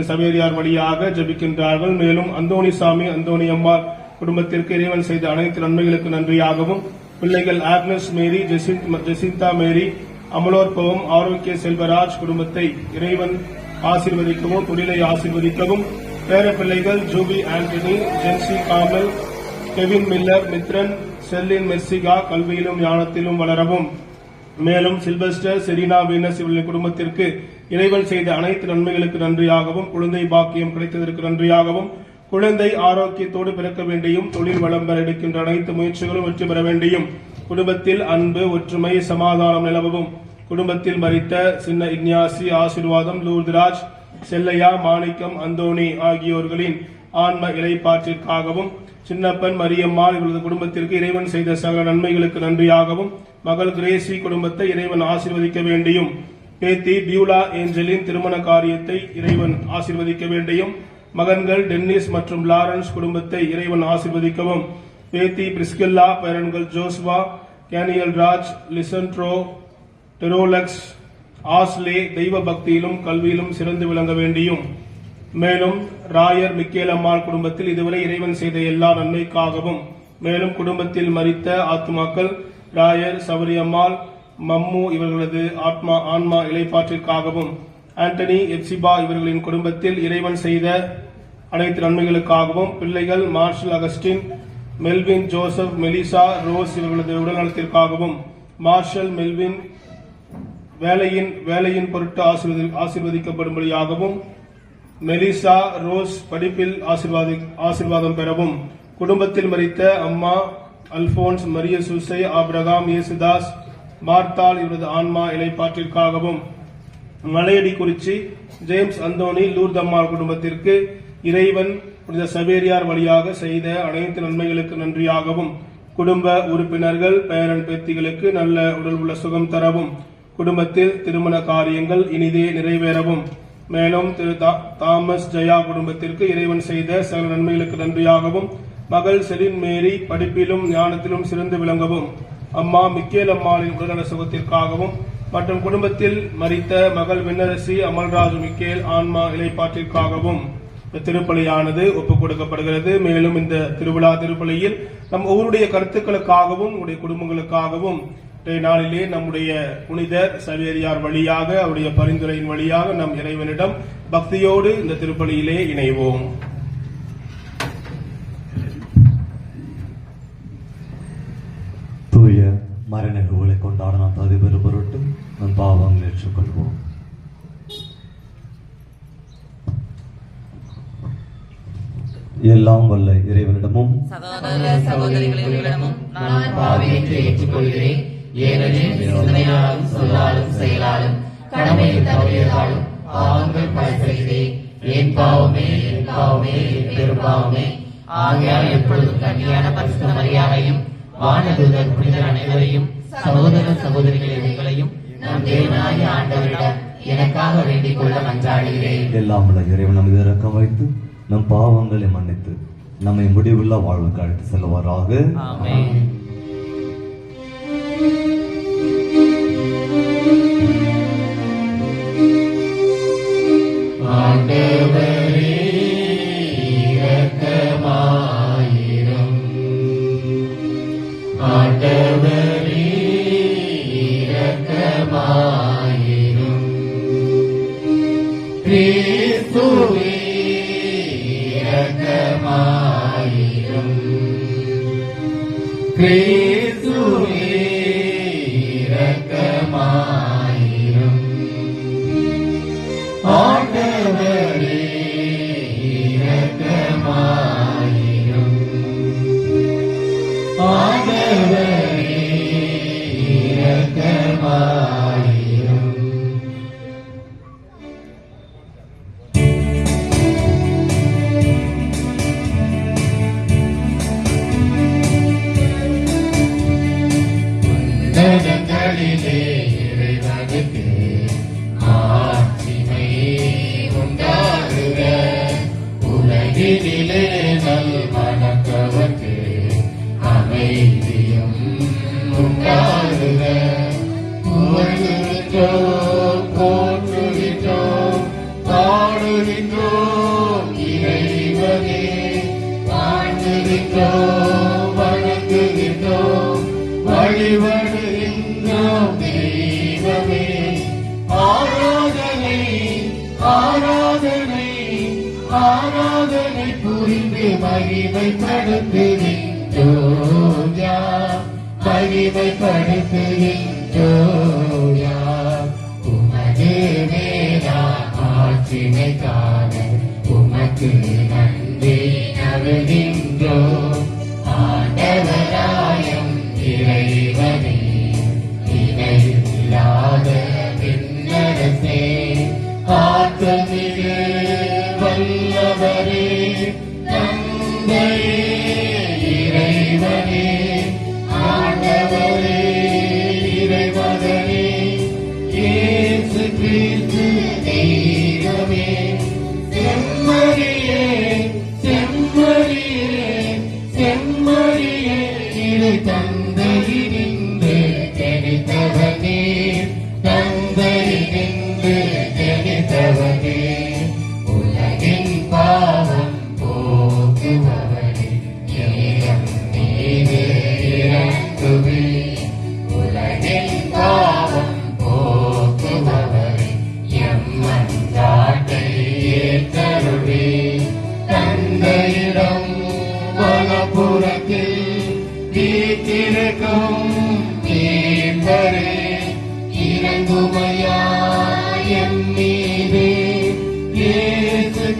சவேரியார் வழியாக ஜபிக்கின்றார்கள். மேலும் அந்தோணிசாமி, அந்தோணி அம்மா குடும்பத்திற்கு இறைவன் செய்த அனைத்து நன்மைகளுக்கு நன்றியாகவும் பிள்ளைகள் Agnes Mary, Jacintha Mary, Amalorpavam, Arokiya Selvaraj குடும்பத்தை இறைவன் ஆசீர்வதிக்கவும் தொழிலை ஆசீர்வதிக்கவும் பேர பிள்ளைகள் Jubi Antony, Jency Kamal, Kevin Miller, Mithran, Selin Mersika கல்வியிலும் ஞானத்திலும் வளரவும் மேலும் சில்வஸ்டர், செரீனா, வீனஸ் இவர்களின் குடும்பத்திற்கு இறைவன் செய்த அனைத்து நன்மைகளுக்கு நன்றியாகவும் குழந்தை பாக்கியம் கிடைத்ததற்கு நன்றியாகவும் குழந்தை ஆரோக்கியத்தோடு பிறக்க வேண்டியும் தொழில் வளம் பெற எடுக்கின்ற அனைத்து முயற்சிகளும் வெற்றி பெற வேண்டியும் குடும்பத்தில் அன்பு, ஒற்றுமை, சமாதானம் நிலவவும் குடும்பத்தில் மரித்த சின்ன இக்ஞாசி, ஆசீர்வாதம், லூர்துராஜ், செல்லையா, மாணிக்கம், அந்தோணி ஆகியோர்களின் ஆன்ம இளைப்பாற்றிற்காகவும் சின்னப்பன் மரியம்மாள் இவரது குடும்பத்திற்கு இறைவன் செய்த சகல நன்மைகளுக்கு நன்றியாகவும் மகள் கிரேசி குடும்பத்தை இறைவன் ஆசீர்வதிக்க வேண்டியும் பேத்தி பியூலா ஏஞ்சலின் திருமண காரியத்தை இறைவன் ஆசீர்வதிக்க வேண்டியும் மகன்கள் டென்னிஸ் மற்றும் லாரன்ஸ் குடும்பத்தை இறைவன் ஆசீர்வதிக்கவும் பேத்தி பிரிஸ்கில்லா பேரன்கள் ஜோஸ்வா கேனியல் ராஜ் லிசன்ட்ரோ டெரோலக்ஸ் ஆஸ்லே தெய்வ பக்தியிலும் கல்வியிலும் சிறந்து விளங்க வேண்டியும் மேலும் ராயர் மிக்கேலம்மாள் குடும்பத்தில் இதுவரை இறைவன் செய்த எல்லா நன்மைக்காகவும் மேலும் குடும்பத்தில் மரித்த ஆத்மாக்கள் ராயர் சபரியம்மாள் மம்மு இவர்களது ஆன்மா இளைப்பாற்றிற்காகவும் ஆண்டனி எப்சிபா இவர்களின் குடும்பத்தில் இறைவன் செய்த அனைத்து நன்மைகளுக்காகவும் பிள்ளைகள் மார்ஷல் அகஸ்டின் மெல்வின் ஜோசப் மெலிசா ரோஸ் இவர்களது உடல்நலத்திற்காகவும் மார்ஷல் மெல்வின் வேலையின் பொருட்டு ஆசீர்வதிக்கப்படும்படியாகவும் மெலிசா ரோஸ் படிப்பில் ஆசீர்வாதம் பெறவும் குடும்பத்தில் மரித்த அம்மா அல்போன்ஸ் மரிய சூசை ஆபிரகாம் இயேசுதாஸ் மார்த்தாள் இவரது ஆன்மா இளைப்பாற்றிற்காகவும் மலையடி குறிச்சி ஜேம்ஸ் அந்தோனி லூர்தம்மாள் குடும்பத்திற்கு இறைவன் புனித சவேரியார் வழியாக செய்த அனைத்து நன்மைகளுக்கு நன்றியாகவும் குடும்ப உறுப்பினர்கள் பேரன் பேத்திகளுக்கு நல்ல உடல் உள்ள சுகம் தரவும் குடும்பத்தில் திருமண காரியங்கள் இனிதே நிறைவேறவும் மேலும் திரு தாமஸ் ஜெயா குடும்பத்திற்கு இறைவன் செய்த சகல நன்மைகளுக்கு நன்றியாகவும் மகள் செலின் மேரி படிப்பிலும் ஞானத்திலும் சிறந்து விளங்கவும் அம்மா மிக்கேல் அம்மாளின் உடல்நல சுகத்திற்காகவும் மற்றும் குடும்பத்தில் மரித்த மகள் விண்ணரசி அமல்ராஜ் மிக்கேல் ஆன்மா இளைப்பாற்றிற்காகவும் திருப்பலியானது ஒப்புக் கொடுக்கப்படுகிறது. மேலும் இந்த திருவிழா திருப்பலியில் நம் ஒவ்வொருடைய கருத்துக்களுக்காகவும் உடைய குடும்பங்களுக்காகவும் நாளிலே நம்முடைய புனிதர் சவேரியார் வழியாக அவருடைய பரிந்துரையின் வழியாக நம் இறைவனிடம் பக்தியோடு இந்த திருப்பலியிலே இணைவோம். தூய மறைநிகழ்வுகளை கொண்டாட நாம் தகுதி பெறும் பொருட்டு நம் பாவங்களை ஏற்றுக்கொள்வோம். எல்லாம் வல்ல இறைவனிடமும் சகோதர சகோதரிகளிடமும் நான் பாவியத்தை ஏற்றுக்கொள்கிறேன். ஏனெனில் சிந்தனையாலும் சொல்லாலும் செயலாலும் கடமையை தவறியதாலும் பாவங்கள் பல செய்தேன். என் பாவமே என் பாவமே என் பெரும்பாவமே. ஆகையால் எப்பொழுதும் கன்னியான பரிசுத்த மரியாதையும் வானதூதர் புனிதர் அனைவரையும் சகோதர சகோதரிகளை உங்களையும் நம் தேவனாகிய ஆண்டவரிடம் எனக்காக வேண்டிக் கொள்ள மன்றாடுகிறேன். எல்லாம் வல்ல இறைவன் நமது இரக்கம் வைத்து நம் பாவங்களை மன்னித்து நம்மை முடிவுள்ள வாழ்வுக்கு அழைத்து செல்வாராக. ஆமென். ஆண்டவரே இரக்கமாயிரும். ஆண்டவரே இரக்கமாயிரும். கிறிஸ்துவே இரக்கமாயிரும். கிறிஸ்துவே இரக்கமாயிரும். ஆண்டவரே இரக்கமாயிரும். ஆண்டவரே இரக்கமாயிரும். உன்னதங்களிலே இறைவனுக்கு ஆட்சிமை உண்டாகுக. உலகினிலே நல் மனத்தவர்க்கு அமைதியும் உண்டாகுக. புகழ்கின்றோம் போற்றுகின்றோம் பாடுகின்றோம் இறைவனே. வாழ்த்துகின்றோம் வணங்குகின்றோம் வழிபடுகின்றோம் தெய்வமே. ஆராதனை ஆராதனை ஆராதனை புரிந்து மகிமைப்படுத்துகின்றோம் யாம். மகிமைப்படுத்துகின்றோம் யாம். உமது வேதா ஆட்சிமை காண உமக்கு நன்றி நல்கின்றோம். ஆண்டவராயம் இறைவனே இணையில்லாத விண்ணரசே. ஆற்றமிகு வல்லவரே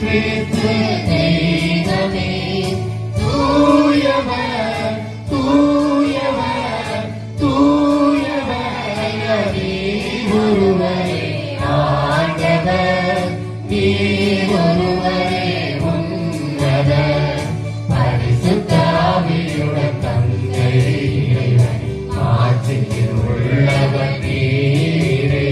கிறிஸ்து தெய்வமே தூயவர் தூயவர் தூயவர் ஒருவரே ஆண்டவர் நீ ஒருவரே உன்னதர் பரிசுத்த ஆவியுடன் தந்தை இறைவன் ஆட்சியில் உள்ளவர் நீரே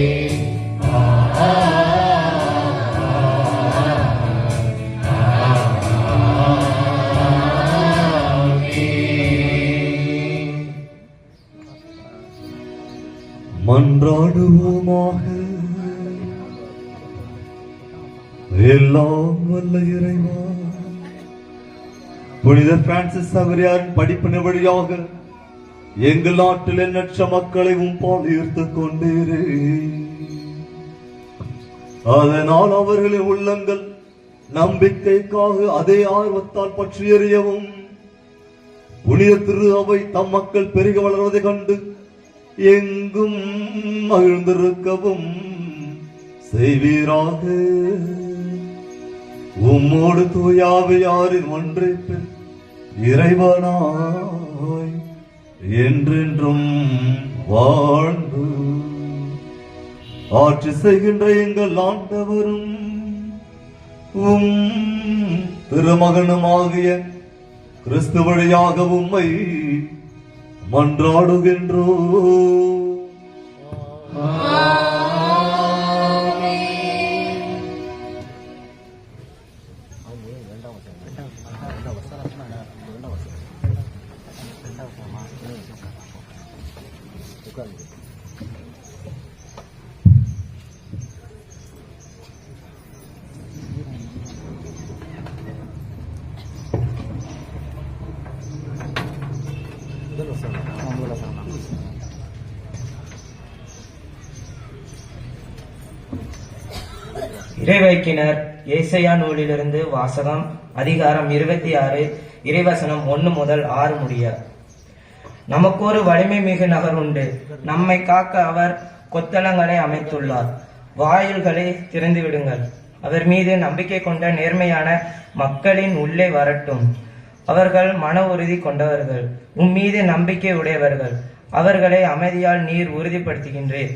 மன்றாடுவோமாக. எல்லாம் வல்ல இறைவா, புனித பிரான்சிஸ் சவேரியாரின் படிப்பின் வழியாக எங்கள் நாட்டில் எண்ணற்ற மக்களை உம்பால் ஈர்த்துக் கொண்டீரே. அதனால் அவர்களின் உள்ளங்கள் நம்பிக்கைக்காக அதே ஆர்வத்தால் பற்றி எறியவும், புனித திரு அவை தம் மக்கள் பெருக வளர்வதை கண்டு எங்கும் மகிழ்ந்திருக்கவும் செய்வீராக. உம்மோடு தூயாவியாரின் ஒன்றைப்பில் இறைவனாய் என்றென்றும் வாழ்ந்து ஆட்சி செய்கின்ற எங்கள் ஆண்டவரும் உம் திருமகனுமாகிய கிறிஸ்து வழியாக உம்மை மன்றாடுகின்றோ. இறைவாக்கினர் ஏசாயா நூலிலிருந்து வாசகம். அதிகாரம் 26, இறைவசனம் 1 முதல் 6 முடிய. நமக்கு ஒரு வலிமை மிகு நகர் உண்டு. நம்மை காக்க அவர் கொத்தளங்களை அமைத்துள்ளார். வாயில்களை திறந்து விடுங்கள். அவர் மீது நம்பிக்கை கொண்ட நேர்மையான மக்களின் உள்ளே வரட்டும். அவர்கள் மன உறுதி கொண்டவர்கள், உம்மீது நம்பிக்கை உடையவர்கள். அவர்களை அமைதியால் நீர் உறுதிப்படுத்துகின்றேன்.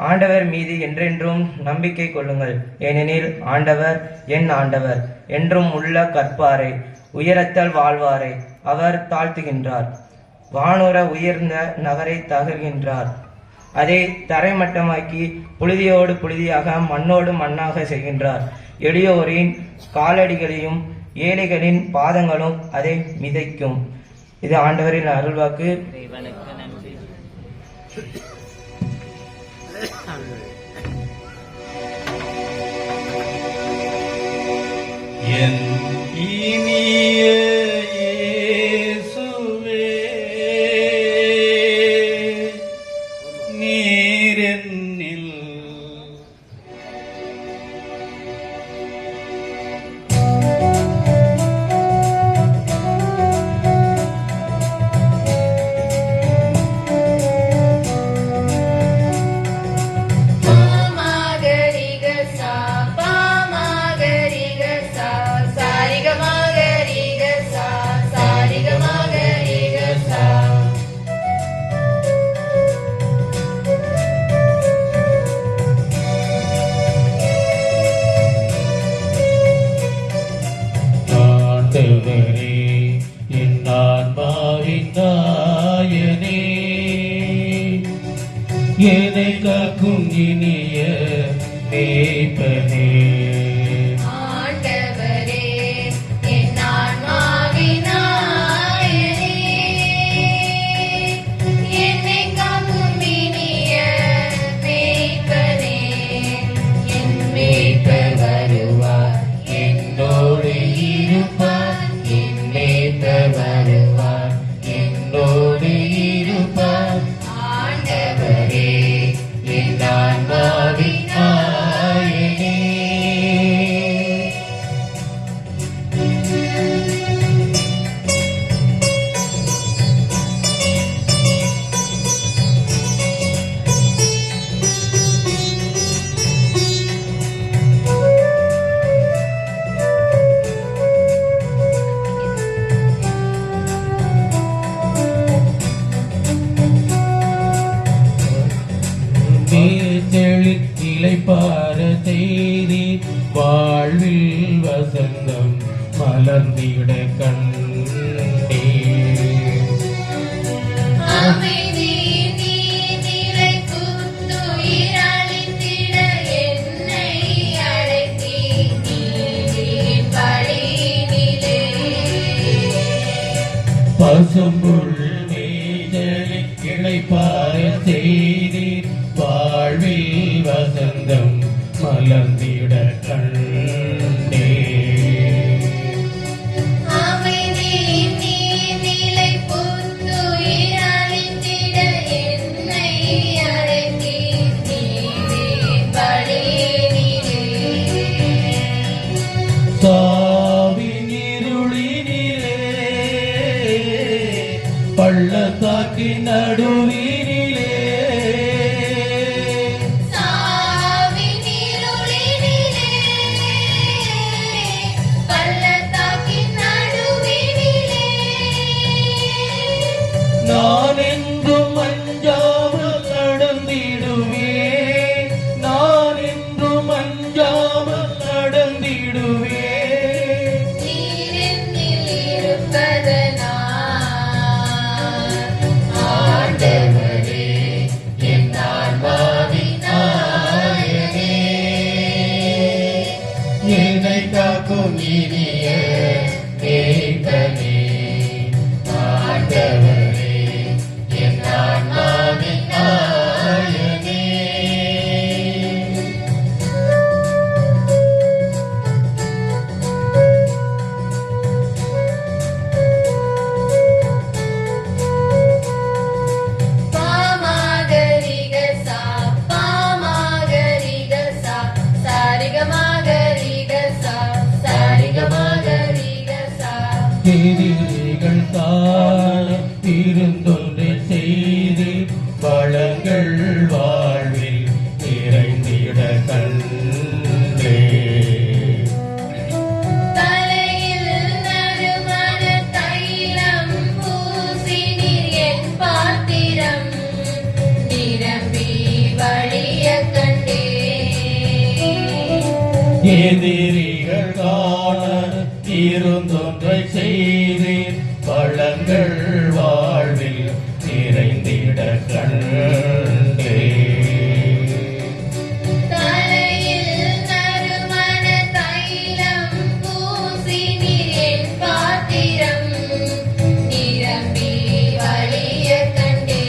ஆண்டவர் மீது என்றென்றும் நம்பிக்கை கொள்ளுங்கள். ஏனெனில் ஆண்டவர் என் ஆண்டவர் என்றும் உள்ள கற்பாரை உயரத்தல் வாழ்வாரை அவர் தாழ்த்துகின்றார். வானுர உயர்ந்த நகரை தகர்கின்றார். அதை தரைமட்டமாக்கி புழுதியோடு புழுதியாக மண்ணோடு மண்ணாக செய்கின்றார். எளியோரின் காலடிகளையும் ஏழைகளின் பாதங்களும் அதை மிதைக்கும். இது ஆண்டவரின் அருள்வாக்கு. என் இனிய இயேசுவே, நீர் என்னில் என்னை காக்கும் இனிய மேய்ப்பனே, ஆண்டவரே என் ஆன்மாவின் நாயனே, என்னை காக்கும் இனிய மேய்ப்பனே, என் மேய்ப்பர் வருவார், என்னோடு இருப்பார், என் மேய்ப்பர் வருவார், என்னோடு இருப்பார். ஆண்டவரே என் ஆன்மாவின் நாயனே, மலர்ந்திட கண்டே. அமைதி நீ நிலை புத்துயிரளித்திட என்னை அழைத்தி நீரின் வழியினிலே. பசும்புல் மேய்தலை கிளைப்பாய செய்தீர் வாழ்வில் வசந்தம் மலர்ந்திட கண்டே. அமைதி நீ நிலை புத்துயிரளித்திட என்னை அழைத்தி நீரின் வழியினிலே. சாவின் இருளினிலே பள்ளத்தாக்கின் நடுவினிலே சாவின் இருளினிலே பள்ளத்தாக்கின் நடுவினிலே. நான் என்றும் அஞ்சாமல் நடந்திடுவேன். நான் என்றும் அஞ்சாமல் நடந்திடுவேன். நீரென்னில் இருப்பதனால் ஆண்டவரே என் ஆன்மாவின் நாயகனே, என்னை காக்கும் இனிய மேய்ப்பனே. ஆண்டவரே என் ஆன்மாவின் நாயகனே. பாமாகரிகசா பாமாகரிகசா சாரிகமாகரிகசா சாரிகமாகரிகசா. எதிரிகள் காண இருந்தொன்றை செய்து வளங்கள் வாழ்வில் நிறைந்திட கண்டே. தலையில் நறுமண தைலம் பூசினீர் என் பாத்திரம் நிரம்பி வழிய கண்டே. எதிரிகள் காண இருந்தொன்றை செய்து வளங்கள் வாழ்வில் நிறைந்திட கண்டே. தலையில் நறுமண தைலம் பூசினீர் என் பாத்திரம் நிரம்பி வழிய கண்டே.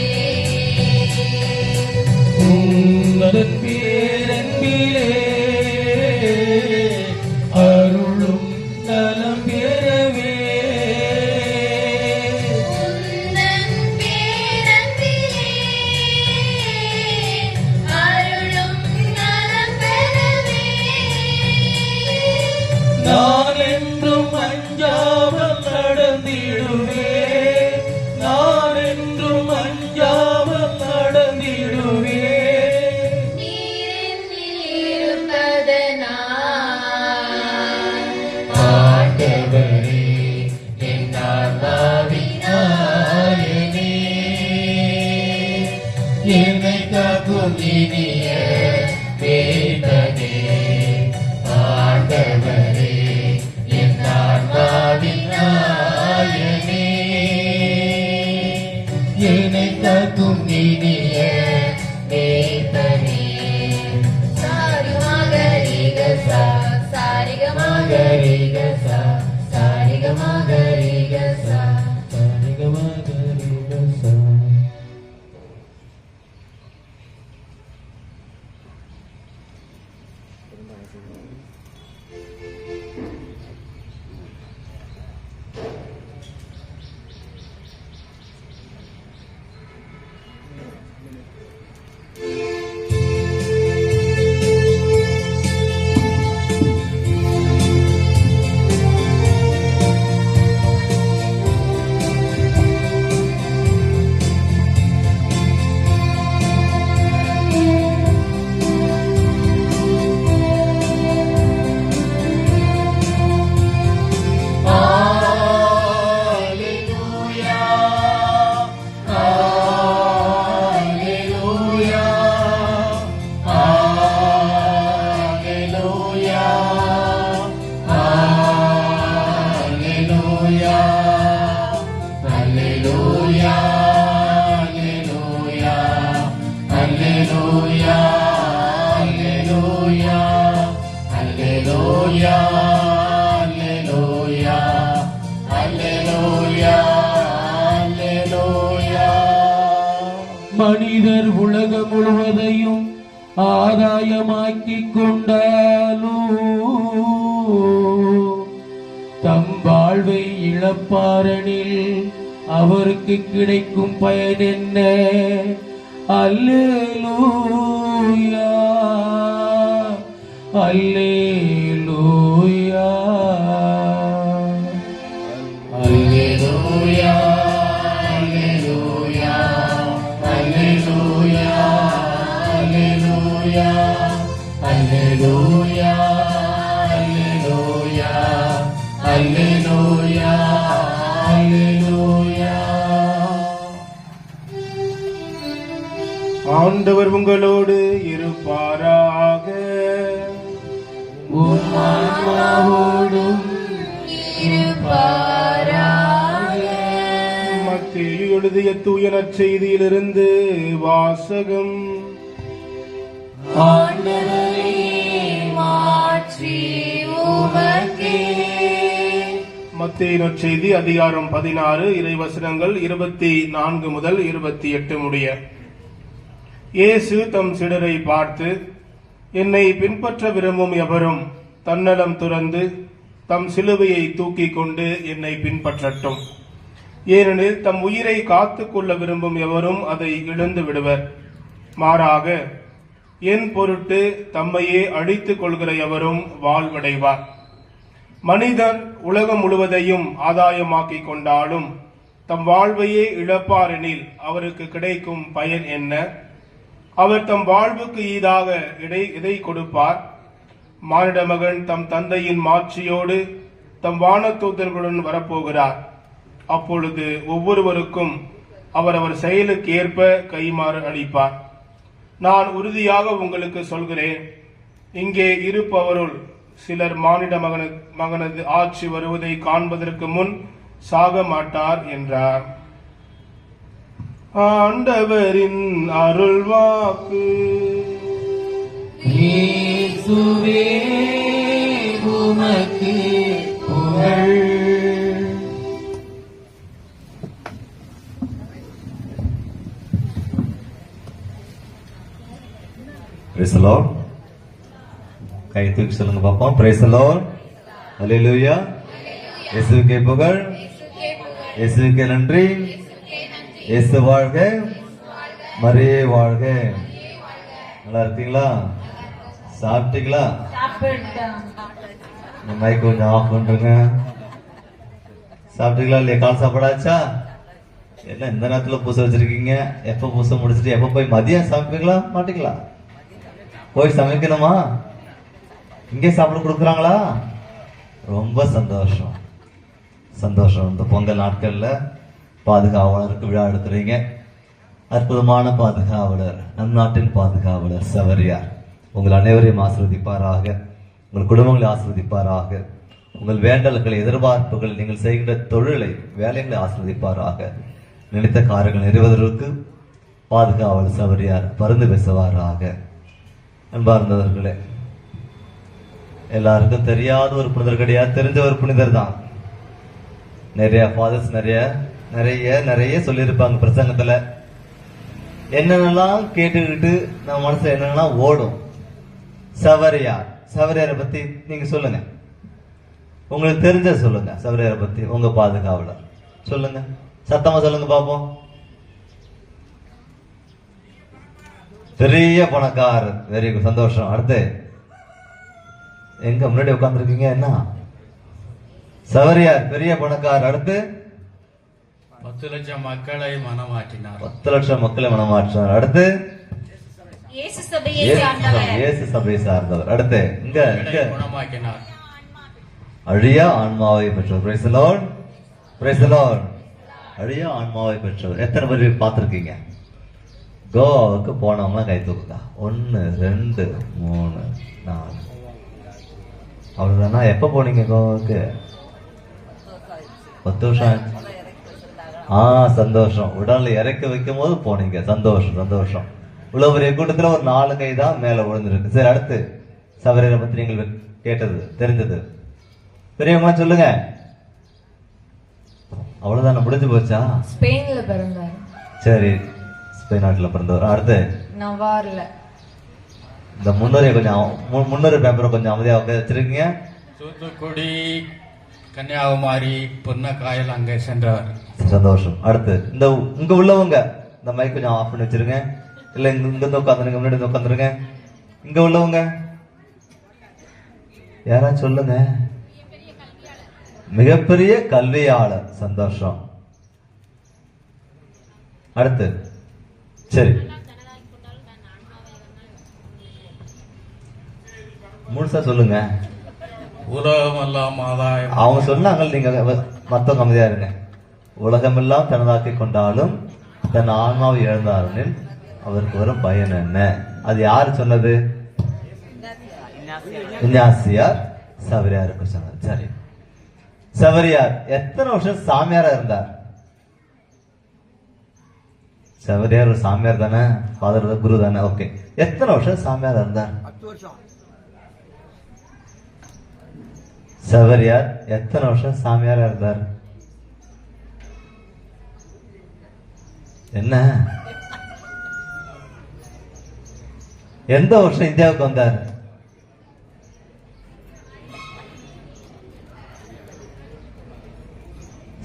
உன்னதன் பேரன்பிலே அருளும் நலம் பெறவே உந்தன் பேரன்பிலே அருளும் நலம் பெறவே. நான் என்றும் அஞ்சாமல் நடந்திடுவேன். நான் என்றும் அஞ்சாமல் நடந்திடுவேன். நீரென்னில் இருப்பதனால் ஆண்டவரே என் ஆன்மாவின் நாயகனே, என்னை காக்கும் இனிய மேய்ப்பனே. ஆண்டவரே என் ஆன்மாவின் நாயகனே, என்னை காக்கும் இனிய மேய்ப்பனே. சாரிகமாகரிகசா சாரிகமாகரிகசா சாரிகமாகரிகசா. சரிகமகரிகசா. மனிதர் உலகம் முழுவதையும் ஆதாயமாக்கிக் கொண்டாலும் தம் வாழ்வை இழப்பாரனில் அவருக்கு கிடைக்கும் பயன் என்ன? அல்லேலூயா, அல்லேலூயா, அல்லேலூயா, அல்லேலூயா, அல்லேலூயா, அல்லேலூயா, அல்லேலூயா, அல்லேலூயா, அல்லேலூயா, அல்லேலூயா. ஆண்டவர் உங்களோடு இருப்பாராக. உம் ஆன்மாவோடும் மத்தேயு எழுதிய தூய நற்செய்தியிலிருந்து வாசகம். ஆண்டவரே, மாற்றி உமக்கே. மத்தேயு நற்செய்தி அதிகாரம் 16 இறைவசனங்கள் 24 முதல் 28 முடிய. இயேசு தம் சீடரை பார்த்து, என்னை பின்பற்ற விரும்பும் எவரும் தன்னலம் துறந்து தம் சிலுவையை தூக்கிக் கொண்டு என்னை பின்பற்றட்டும். ஏனெனில் தம் உயிரை காத்துக் கொள்ள விரும்பும் எவரும் அதை இழந்து விடுவர். மாறாக என் பொருட்டு தம்மையே அழித்துக் கொள்கிற எவரும் வாழ்வடைவார். மனிதர் உலகம் முழுவதையும் ஆதாயமாக்கிக் கொண்டாலும் தம் வாழ்வையே இழப்பாரெனில் அவருக்கு கிடைக்கும் பயன் என்ன? அவர் தம் வாழ்வுக்கு ஈடாக எதை கொடுப்பார்? மானிட மகன் தம் தந்தையின் மாட்சியோடு தம் வானதூதர்களுடன் வரப்போகிறார். அப்பொழுது ஒவ்வொருவருக்கும் அவரவர் செயலுக்கு ஏற்ப கைமாறு அளிப்பார். நான் உறுதியாக உங்களுக்கு சொல்கிறேன், இங்கே இருப்பவருள் சிலர் மானிட மகனது ஆட்சி வருவதை காண்பதற்கு முன் சாக மாட்டார் என்றார். ஆண்டவரின் அருள்வாக்கு. இயேசுவே, உமக்கு புகழ். Praise the Lord. கை தூக்கி சொல்லுங்க பாப்போம். Praise the Lord. Hallelujah. இயேசுவுக்கே புகழ், இயேசுவுக்கே நன்றி. இயேசு வாழ்க, மரியே வாழ்க. நல்லா இருக்கீங்களா? சாப்பிட்டீங்களா? மைக் கொஞ்சம் ஆஃப் பண்றீங்க. சாப்பிட்டீங்களா இல்லையா? கால் சாப்பாடாச்சா? எல்லாம் இந்த நேரத்துல பூச வச்சிருக்கீங்க. எப்ப பூச முடிச்சுட்டு எப்ப போய் மதியம் சமைப்பீங்களா மாட்டீங்களா? போய் சமைக்கணுமா? இங்கே சாப்பிட கொடுக்குறாங்களா? ரொம்ப சந்தோஷம், சந்தோஷம். இந்த பொங்கல் நாட்கள்ல பாதுகாவலருக்கு விழா எடுத்துறீங்க. அற்புதமான பாதுகாவலர், நம் நாட்டின் பாதுகாவலர் சவரியார் உங்கள் அனைவரையும் ஆசீர்வதிப்பாராக, உங்கள் குடும்பங்களை ஆசீர்வதிப்பாராக, உங்கள் வேண்டல்களை, எதிர்பார்ப்புகள், நீங்கள் செய்கின்ற தொழிலை, வேலைகளை ஆசீர்வதிப்பாராக. நினைத்த காரியங்கள் நிறைவேறுவதற்கு பாதுகாவலர் சவரியார் பருந்து பேசுவாராக. அன்பார்ந்தவர்களே, எல்லாருக்கும் தெரியாத ஒரு புனிதர் கிடையாது, தெரிஞ்ச ஒரு புனிதர் தான். நிறைய ஃபாதர்ஸ் நிறைய நிறைய நிறைய சொல்லியிருப்பாங்க பிரசங்கத்துல. என்னென்னலாம் கேட்டுக்கிட்டு நம்ம மனசுல என்னென்னலாம் ஓடும். சவரியார், சவரியாரை பத்தி நீங்க சொல்லுங்க, உங்களுக்கு தெரிஞ்ச சொல்லுங்க. சவரியாரை பத்தி உங்க பாதுகாவலர் சொல்லுங்க, சத்தமா சொல்லுங்க பாப்போம். பெரிய பணக்காரர், வெரி குட், சந்தோஷம். அடுத்து எங்க முன்னாடி உட்கார்ந்துருக்கீங்க? என்ன சவரியார் பெரிய பணக்காரர். அடுத்து 10 லட்சம் மக்களை மனமாற்றினார். 10 லட்சம் மக்களை மனமாற்றினார். அடுத்து இயேசு சபையை சார்ந்தவர். அடுத்து இங்க குணமாக்கினார். அழியா ஆன்மாவை பெற்றவர். Price the lord, praise the Lord. அழியா ஆன்மாவை பெற்றவர். எத்தனை பேர் பார்த்திருக்கீங்க? கோவாவுக்கு போனவங்க கை தூக்குதா? 1 2 3 4. அவ்வளவுதானா? எப்ப போனீங்க கோவாவுக்கு? 10 வருஷம் ஆச்சு. சந்தோஷம். உடல்ல இறக்க வைக்கும் போது போனீங்க. சந்தோஷம், சந்தோஷம். இவ்வளவு பெரிய கூட்டத்துல ஒரு 4 கை தான் மேல விழுந்திருக்கு. சரி, அடுத்து சவரியரை பத்தி நீங்கள் கேட்டது, தெரிஞ்சது, பெரியவங்களா சொல்லுங்க. அவ்வளவுதான், முடிஞ்சு போச்சா? ஸ்பெயின்ல பிறந்தார். சரி, ஸ்பெயின் நாட்டில் பிறந்தவர். அடுத்து நவார்ல. இந்த முன்னுரை கொஞ்சம் முன்னுரை பேப்பரை கொஞ்சம் அமைதியாக உட்கார வச்சிருக்கீங்க. தூத்துக்குடி, கன்னியாகுமரி, பொன்னக்காயல் அங்கே சென்றவர். சந்தோஷம். அடுத்து இந்த உங்க உள்ளவங்க இந்த மைக் கொஞ்சம் ஆஃப் பண்ணி வச்சிருங்க. இல்ல இங்க இருந்து உட்காந்துருங்க, முன்னாடி உட்காந்துருங்க. இங்க உள்ளவங்க யாராச்சும் சொல்லுங்க. மிகப்பெரிய கல்வியாளர். சந்தோஷம். அடுத்து சரி முழுசா சொல்லுங்க. உலகமெல்லாம் ஆதாயம். அவங்க சொன்னாங்க, நீங்க மத்தவங்க அமைதியா இருங்க. உலகமெல்லாம் தனதாக்கி கொண்டாலும் தன் ஆன்மாவை இழந்தாருன்னு அவருக்கு வரும் பயன் என்ன? அது யாரு சொன்னது? இஞ்ஞாசியார் சவரியாருக்கு சொன்னார். சரி, சவரியார் எத்தனை வருஷம் சாமியாரா இருந்தார்? சவரியார் ஒரு சாமியார் தானே, ஃபாதர் குரு தானே. ஓகே, எத்தனை வருஷம் சாமியாரா இருந்தார்? 10 வருஷம். சவரியார் எத்தனை வருஷம் சாமியாரா இருந்தார்? என்ன, எந்த வருஷம் இந்தியாவுக்கு வந்தார்?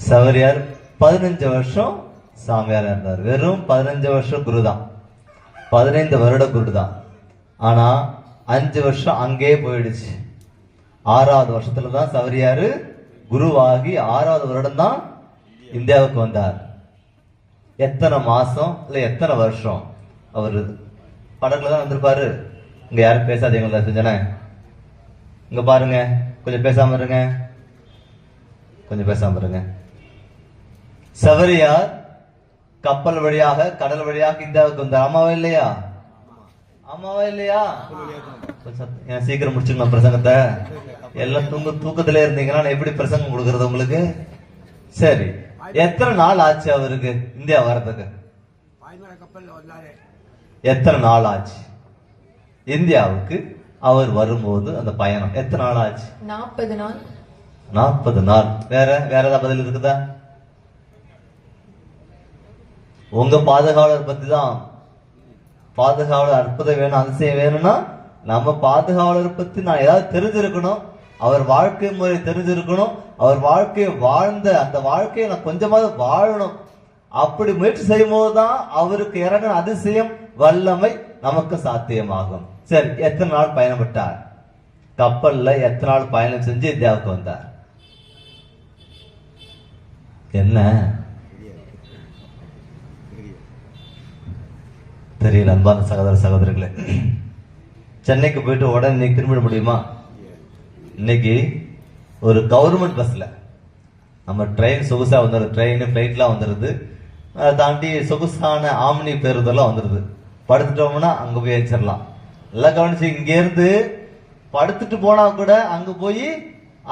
சவரியார் 15 வருஷம் சாமியாரா இருந்தார். வெறும் 15 வருஷம் குருதான், 15 வருட குருதான். ஆனா 5 வருஷம் அங்கே போயிடுச்சு. 6வது வருஷத்துல தான் சவரியாரு குருவாகி 6வது வருடம் தான் இந்தியாவுக்கு வந்தார். எத்தனை மாசம் இல்ல எத்தனை வருஷம் அவரு படகுல தான் வந்திருப்பாரு. இங்க யாரும் பேசாதீங்களா செஞ்சன? இங்க பாருங்க, கொஞ்சம் பேசாம இருங்க, கொஞ்சம் பேசாம இருங்க. சவரியார் கப்பல் வழியாக கடல் வழியாக இந்தியாவுக்கு வந்தார். ஆமாவா இல்லையா? ஆமாவா இல்லையா? சீக்கிரம் முடிச்சுக்கலாம் பிரசங்கத்தை. எல்லாம் தூக்கத்திலே இருந்தீங்கன்னா நான் எப்படி பிரசங்கம் கொடுக்கறது உங்களுக்கு? சரி, எத்தனை நாள் ஆச்சு அவருக்கு இந்தியா வர்றதுக்கு? எத்தனை நாள் ஆச்சு இந்தியாவுக்கு அவர் வரும்போது? அந்த பயணம் எத்தனை நாள் ஆச்சு? 40 நாள். 40 நாள். வேற ஏதாவது பதில் இருக்குதா? உங்க பாதுகாவலர் பத்தி தான். பாதுகாவலர் அற்புதம் வேணும், அதிசயம் வேணும்னா நம்ம பாதுகாவலர் பத்தி நான் ஏதாவது தெரிஞ்சிருக்கணும், அவர் வாழ்க்கை முறை தெரிஞ்சிருக்கணும், அவர் வாழ்க்கையை வாழ்ந்த அந்த வாழ்க்கையை நான் கொஞ்சமாவது வாழணும். அப்படி முயற்சி செய்யும் போதுதான் அவருக்கு இறங்கின அதிசயம் வல்லமை நமக்கு சாத்தியமாகும். சரி, எத்தனை நாள் பயணப்பட்டார்? கப்பல்ல எத்தனை நாள் பயணம் செஞ்சு இந்தியாவுக்கு வந்தார்? என்ன தெரியல. அன்பான சகோதர சகோதரிகளே, சென்னைக்கு போயிட்டு உடனே இன்னைக்கு திரும்பிட முடியுமா? இன்னைக்கு ஒரு கவர்மெண்ட் பஸ்ல நம்ம ட்ரெயின் சொகுசா வந்துடுது, ட்ரெயின் பிளைட்லாம் வந்துடுது, அதை தாண்டி சொகுசான ஆம்னி பேருந்தெல்லாம் வந்துடுது. படுத்துட்டோம்னா அங்க போய் ஏச்சிடலாம். எல்லாம் கவனிச்சு, இங்க இருந்து படுத்துட்டு போனா கூட அங்க போய்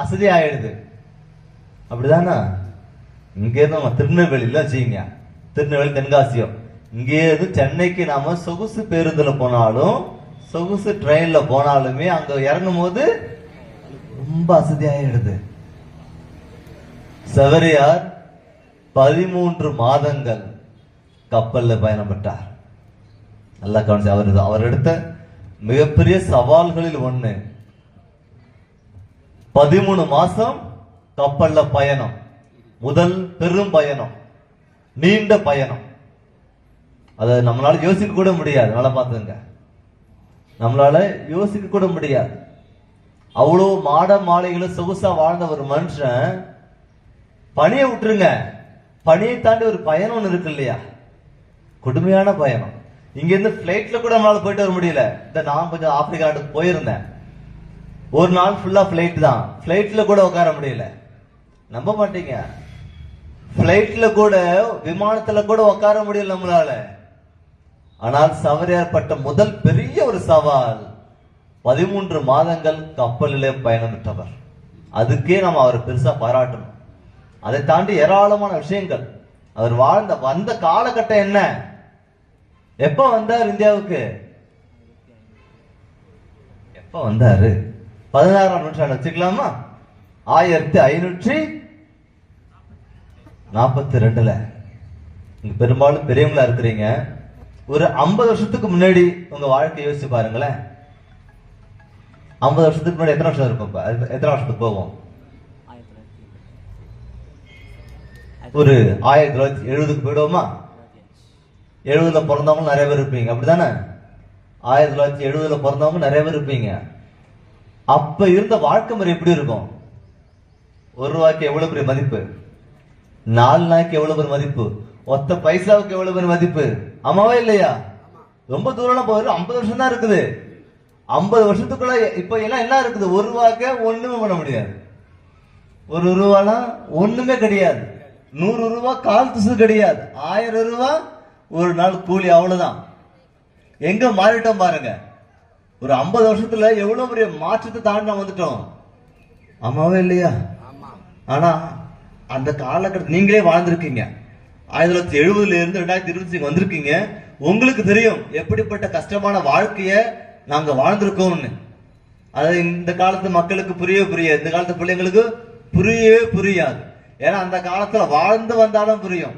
அசதி ஆயிடுது. அப்படிதானே? இங்க இருந்து நம்ம திருநெல்வேலியில வச்சுக்கீங்க, திருநெல்வேலி தென்காசியம், இங்கே இருந்து சென்னைக்கு நாம சொகுசு பேருந்துல போனாலும் சொகுசு ட்ரெயின்ல போனாலுமே அங்க இறங்கும் போது ரொம்ப அசதி ஆயிடுது. சவரியார் 13 மாதங்கள் கப்பல்ல பயணப்பட்டார். நல்லா கவனிச்சு, அவர் எடுத்த மிகப்பெரிய சவால்களில் ஒண்ணு 13 மாசம் கப்பல்ல பயணம். முதல் பெரும் பயணம், நீண்ட பயணம். அதை நம்மளால யோசிக்க கூட முடியாது. நல்லா பாத்துங்க, நம்மளால யோசிக்க கூட முடியாது. அவ்வளவு மாட மாளிகையில சொகுசா வாழ்ந்த ஒரு மனுஷன், பணியை விட்டுருங்க, பணியை தாண்டி ஒரு பயணம் ஒண்ணு இருக்கு இல்லையா, கொடுமையான பயணம். இங்க இருந்து பிளைட்ல கூட நம்மளால போயிட்டு வர முடியல. இந்த நான் கொஞ்சம் ஆப்பிரிக்கா நாட்டுக்கு போயிருந்தேன், ஒரு நாள் ஃபுல்லா பிளைட் தான், பிளைட்ல கூட உட்கார முடியல. நம்ப மாட்டீங்க, பிளைட்ல கூட விமானத்துல கூட உட்கார முடியல நம்மளால. ஆனால் சவரியார் பட்ட முதல் பெரிய ஒரு சவால் 13 மாதங்கள் கப்பலிலே பயணமிட்டவர். அதுக்கே நம்ம அவர் பெருசா பாராட்டணும். அதை தாண்டி ஏராளமான விஷயங்கள் அவர் வந்த காலகட்டம் என்ன? எப்ப வந்தார் இந்தியாவுக்கு? எப்ப வந்தாரு? 16ஆம் நூற்றாண்டு வச்சுக்கலாமா? 1542. பெரும்பாலும் பெரியவங்களா இருக்கிறீங்க, ஒரு 50 வருஷத்துக்கு முன்னாடி உங்க வாழ்க்கையை யோசிச்சு பாருங்களேன். 50 வருஷத்துக்கு முன்னாடி எத்தனை வருஷம் இருக்கும்? எத்தனை வருஷத்துக்கு போவோம்? ஒரு 1970க்கு போயிடுவோமா? 70ல பிறந்தவங்க நிறைய பேர் இருப்பீங்க, அப்படித்தானே? 1970ல பிறந்தவங்க நிறைய பேர் இருப்பீங்க. அப்ப இருந்த வாழ்க்கை முறை எப்படி இருக்கும்? ₹1 எவ்வளவு பெரிய மதிப்பு, 4 நாய்க்கு எவ்வளவு பெரிய மதிப்பு, ஒத்த பைசாவுக்கு எவ்வளவு பெரிய மதிப்பு, ஆமாவா இல்லையா? ரொம்ப தூரம் போயிரு. 50 வருஷம் தான் இருக்குது. 50 வருஷத்துக்குள்ள இப்ப எல்லாம் என்ன இருக்குது? ₹1 ஒண்ணுமே பண்ண முடியாது. ₹1 ஒண்ணுமே கிடையாது. ₹100 கால் துசு கிடையாது. ₹1000 ஒரு நாள் கூலி, அவ்வளவுதான். எங்க மாறிட்டோம் பாருங்க. ஒரு 50 வருஷத்துல எவ்வளவு பெரிய மாற்றத்தை தாண்டி நம்ம வந்துட்டோம், ஆமாவே இல்லையா? ஆனா அந்த காலகட்டத்தில் நீங்களே வாழ்ந்திருக்கீங்க. 1970ல இருந்து 2025 வந்திருக்கீங்க. உங்களுக்கு தெரியும் எப்படிப்பட்ட கஷ்டமான வாழ்க்கைய நாங்க வாழ்ந்திருக்கோம்னு. அது இந்த காலத்து மக்களுக்கு புரியாது, இந்த காலத்து பிள்ளைங்களுக்கு புரியவே புரியாது. ஏன்னா அந்த காலத்துல வாழ்ந்து வந்தாலும் புரியும்.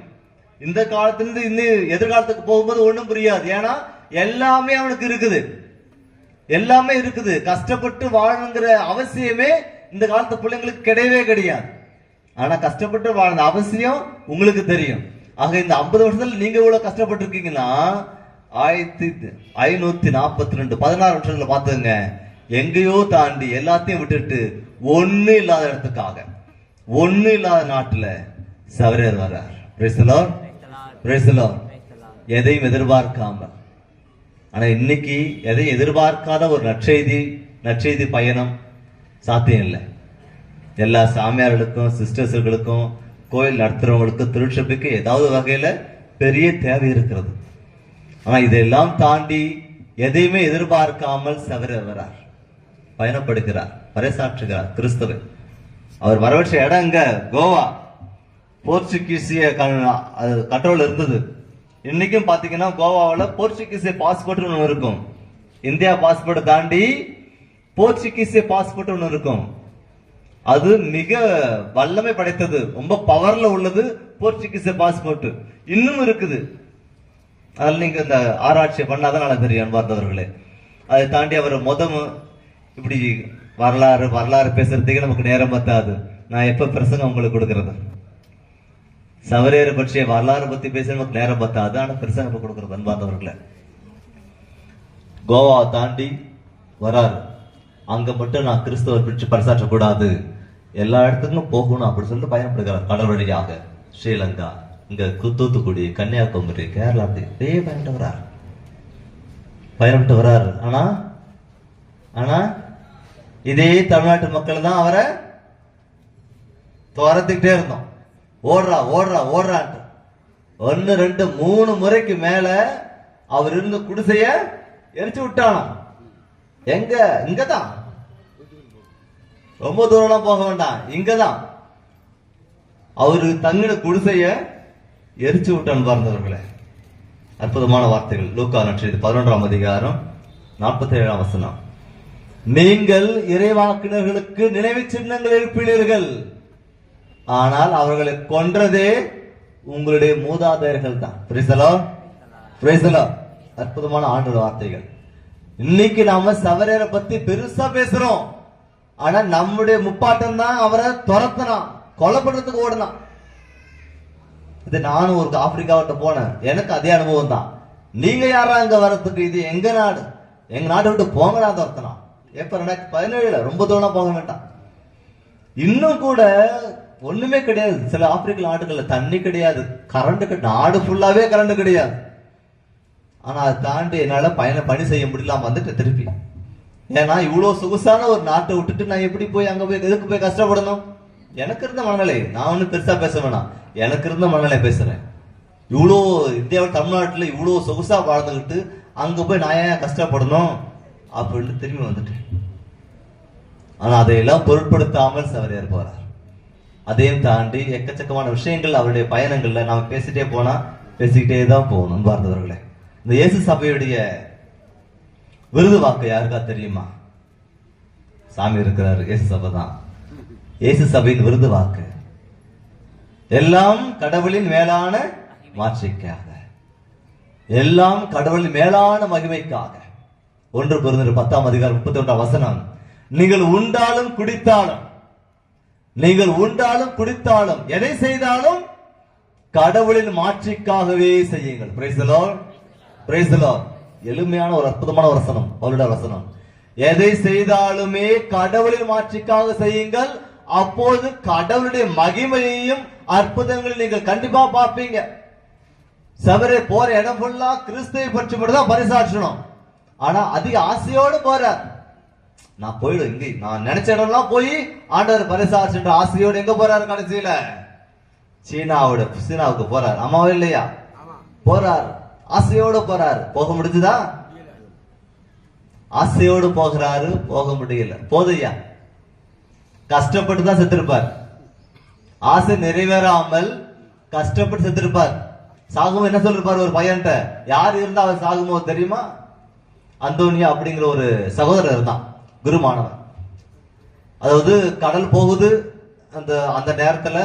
இந்த காலத்திலிருந்து இன்னும் எதிர்காலத்துக்கு போகும்போது ஒண்ணும் புரியாது. ஏன்னா எல்லாமே அவனுக்கு இருக்குது, எல்லாமே இருக்குது. கஷ்டப்பட்டு வாழணுங்கிற அவசியமே இந்த காலத்து பிள்ளைங்களுக்கு கிடையவே கிடையாது. ஆனா கஷ்டப்பட்டு வாழ்ந்த அவசியம் உங்களுக்கு தெரியும். ஆக இந்த 50 வருஷத்துல நீங்க எவ்வளவு கஷ்டப்பட்டு இருக்கீங்கன்னா 1542 16 வருஷத்துல பாத்துங்க, எங்கேயோ தாண்டி எல்லாத்தையும் விட்டுட்டு ஒண்ணு இல்லாத இடத்துக்காக, ஒண்ணு இல்லாத நாட்டுல சவரர் வர்றார். எதையும் எதிர்பார்க்காம. ஆனா இன்னைக்கு எதையும் எதிர்பார்க்காத ஒரு நற்செய்தி பயணம் சாத்தியம் இல்லை. எல்லா சாமியார்களுக்கும் சிஸ்டர்ஸுகளுக்கும் கோயில் நடத்துறவங்களுக்கும் திருச்சபைக்கு ஏதாவது வகையில பெரிய தேவை இருக்கிறது. ஆனா இதெல்லாம் தாண்டி எதையுமே எதிர்பார்க்காமல் சவரர் வரார், பயணப்படுகிறார், பறைசாற்றுகிறார் கிறிஸ்தவ. அவர் வரவற்ற இடம் எங்க? கோவா. போர்ச்சுகீசிய கண்ட்ரோல் இருந்தது. இன்னைக்கும் பாத்தீங்கன்னா கோவாவில் போர்ச்சுகீசிய பாஸ்போர்ட் ஒன்று இருக்கும். இந்தியா பாஸ்போர்ட் தாண்டி போர்ச்சுகீசிய பாஸ்போர்ட் ஒன்று இருக்கும். அது மிக வல்லமை படைத்தது, ரொம்ப பவர்ல உள்ளது போர்ச்சுகீசிய பாஸ்போர்ட். இன்னும் இருக்குது. அதில் நீங்க இந்த ஆராய்ச்சி பண்ணாதான் நல்லா தெரியும் அன்பார்ந்தவர்களே. அதை தாண்டி அவர் இப்படி வரலாறு பேசுறதுக்கு நமக்கு நேரம் பத்தாது. நான் எப்ப பிரசங்கம் உங்களுக்கு கொடுக்கறது? சவரேறு பற்றிய வரலாறு பத்தி பேச நமக்கு நேரம் பத்தாது. ஆனா பிரசங்கம் கொடுக்கறது அன்பார்ந்தவர்களே. கோவா தாண்டி வராரு. அங்க மட்டும் நான் கிறிஸ்தவர் பிடிச்சு பரிசாற்றக்கூடாது, எல்லா இடத்துக்கும் போகணும் அப்படி சொல்லிட்டு பயணப்படுகிறார். கடல் வழியாக ஸ்ரீலங்கா, இங்க தூத்துக்குடி, கன்னியாகுமரி, கேரளா, அப்படி பயணப்பட்டு வர்றாரு. ஆனா இதே தமிழ்நாட்டு மக்கள் தான் அவரை துரத்துக்கிட்டே இருந்தோம். ஓடுறான்ட்டு 1 2 3 முறைக்கு மேல அவர் இருந்த குடிசைய எரிச்சு விட்டானா. இங்கதான், ரொம்ப தூரம் போக வேண்டாம், இங்கதான் அவரு தங்கின குடிசைய எரிச்சு விட்டான். பார்ந்தவர்களே, அற்புதமான வார்த்தைகள். லூக்கா நற்செய்தி 11ஆம் அதிகாரம் 47ஆம் வசனம். நீங்கள் இறைவாக்கினர்களுக்கு நினைவு சின்னங்கள் எழுப்பினீர்கள், ஆனால் அவர்களை கொன்றதே உங்களுடைய மூதாதையர்கள் தான். அற்புதமான ஆண்டவர் வார்த்தைகள். இன்னைக்கு நாம சவரேரை பத்தி பெருசா பேசுறோம். ஆனா நம்முடைய முப்பாட்டம் தான் அவரை துரத்தினான், கொலை பண்றதுக்கு ஓடினான். இது நானும் ஒரு ஆப்பிரிக்காவிட்ட போனேன், எனக்கு அதே அனுபவம் தான். நீங்க யாரா இங்க வர்றதுக்கு? இது எங்க நாடு, எங்க நாட்டை விட்டு போங்கடா துரத்தினான். எப்ப 2017 ரொம்ப தூரம் போக வேண்டாம். இன்னும் கூட ஒண்ணுமே கிடையாது. சில ஆப்பிரிக்க நாடுகள்ல தண்ணி கிடையாது, கரண்ட் நாடு ஃபுல்லாவே கரண்ட் கிடையாது. ஆனா அதை தாண்டி என்னால பணி செய்ய முடியலாம் வந்துட்டு திருப்பி. ஏன்னா இவ்வளவு சொகுசான ஒரு நாட்டை விட்டுட்டு நான் எப்படி போய் அங்க போய் எதுக்கு போய் கஷ்டப்படணும்? எனக்கு இருந்த மனநிலை, நான் ஒண்ணு பெருசா பேச வேணாம், எனக்கு இருந்த மனநிலை பேசுறேன். இவ்வளோ இந்தியாவில் தமிழ்நாட்டுல இவ்வளவு சொகுசா வாழ்ந்துகிட்டு அங்க போய் நான் ஏன் கஷ்டப்படணும் அப்படின்னு திரும்பி வந்துட்டேன். ஆனா அதையெல்லாம் பொருட்படுத்தாமல் சவரேர் போறார். அதையும் தாண்டி எக்கச்சக்கமான விஷயங்கள் அவருடைய பயணங்கள்ல நாம பேசிட்டே போனா பேசிக்கிட்டே தான் போகணும். பார்த்தவர்களே, இந்த இயேசு சபையுடைய விருது வாக்கு யாருக்கா தெரியுமா? சாமி இருக்கிறாரு, இயேசு சபை தான். இயேசு சபையின் விருது வாக்கு எல்லாம் கடவுளின் மேலான மாட்சிக்காக. எல்லாம் கடவுளின் மேலான மகிமைக்காக. 1 Corinthians 10:31 நீங்கள் உண்டாலும் குடித்தாலும் எதை செய்தாலும் கடவுளின் மாட்சிக்காகவே செய்யுங்கள். Price the lord, praise the Lord. எளிமையான ஒரு அற்புதமான வசனம், அவருடைய வசனம். எதை செய்தாலுமே கடவுளின் மாட்சிக்காக செய்யுங்கள், அப்போது கடவுளுடைய மகிமையையும் அற்புதங்களையும் நீங்கள் கண்டிப்பா பார்ப்பீங்க. சபரே போற இடம் ஃபுல்லா கிறிஸ்துவை பற்றி மட்டும் தான் பரிசாற்றணும். ஆனா அதிக ஆசையோடு போறார். நான் போயிடும் இங்க, நான் நினைச்ச இடம்லாம் போய் ஆண்டவர் பரிசாற்றுன்ற ஆசையோடு எங்க போறாரு? கடைசியில சீனாவுக்கு போறார். அம்மாவே இல்லையா? போறார், ஆசையோடு போறாரு. போக முடிஞ்சுதா? ஆசையோடு போகிறாரு, போக முடியல. போதையா, கஷ்டப்பட்டு தான் செத்திருப்பார். ஆசை நிறைவேறாமல் கஷ்டப்பட்டு செத்திருப்பார். சாகுமோ என்ன சொல்லிருப்பார் ஒரு பையன்ட்ட? யார் இருந்தா அவர் சாகுமோ தெரியுமா? அந்தோனியா அப்படிங்கிற ஒரு சகோதரர் இருந்தான், குருமானவன். அதாவது கடல் போகுது, அந்த நேரத்துல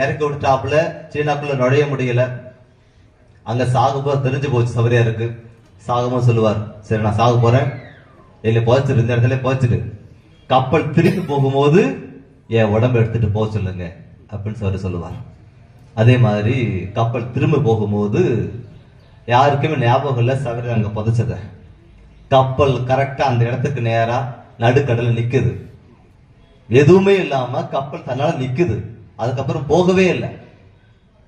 இறக்கி விட்டுட்டாப்புல, சீனாக்குள்ள நுழைய முடியல. அங்க சாகுபோ தெரிஞ்சு போச்சு சபரியாருக்கு. சாகுமோ சொல்லுவார், சரி நான் சாக போறேன், இல்ல புதைச்சிட்டு இந்த இடத்துல புதைச்சிட்டு கப்பல் திருப்பி போகும்போது என் உடம்பு எடுத்துட்டு போக சொல்லுங்க அப்படின்னு சொல்லுவார். அதே மாதிரி கப்பல் திரும்ப போகும்போது யாருக்குமே ஞாபகம் இல்ல சபரி அங்க புதைச்சத. கப்பல் கரெக்டா அந்த இடத்துக்கு நேரா நடுக்கடல நிக்குது. எதுவுமே இல்லாம கப்பல் தன்னால நிக்குது. அதுக்கப்புறம் போகவே இல்லை.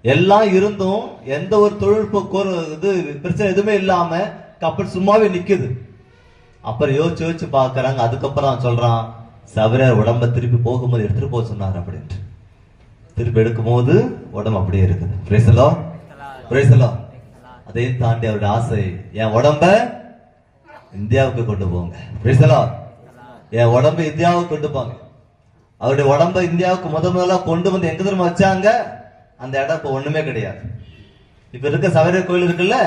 எல்லாம் இருந்தும் எந்த ஒரு தொழில்நுட்ப இது பிரச்சனை எதுவுமே இல்லாம கப்பல் சும்மாவே நிக்குது. அப்புறம் யோசிச்சு பாக்குறாங்க. அதுக்கப்புறம் அவன் சொல்றான், சபரியார் உடம்ப திருப்பி போகும்போது எடுத்துட்டு போக சொன்னார் அப்படின்ட்டு. திருப்பி எடுக்கும் போது உடம்பு அப்படியே இருக்குது. Price the lord, praise the Lord. அதையும் தாண்டி அவருடைய ஆசை, என் உடம்ப இந்தியாவுக்கு கொண்டு போங்க. Price the Lord. என் உடம்பு இந்தியாவுக்கு கொண்டு போங்க. அவருடைய உடம்ப இந்தியாவுக்கு முதல்ல கொண்டு வந்து எங்க தெரியுமா வச்சாங்க? அந்த இடம் இப்ப ஒண்ணுமே கிடையாது. இப்ப இருக்க சபரியார் கோயில் இருக்குல்ல,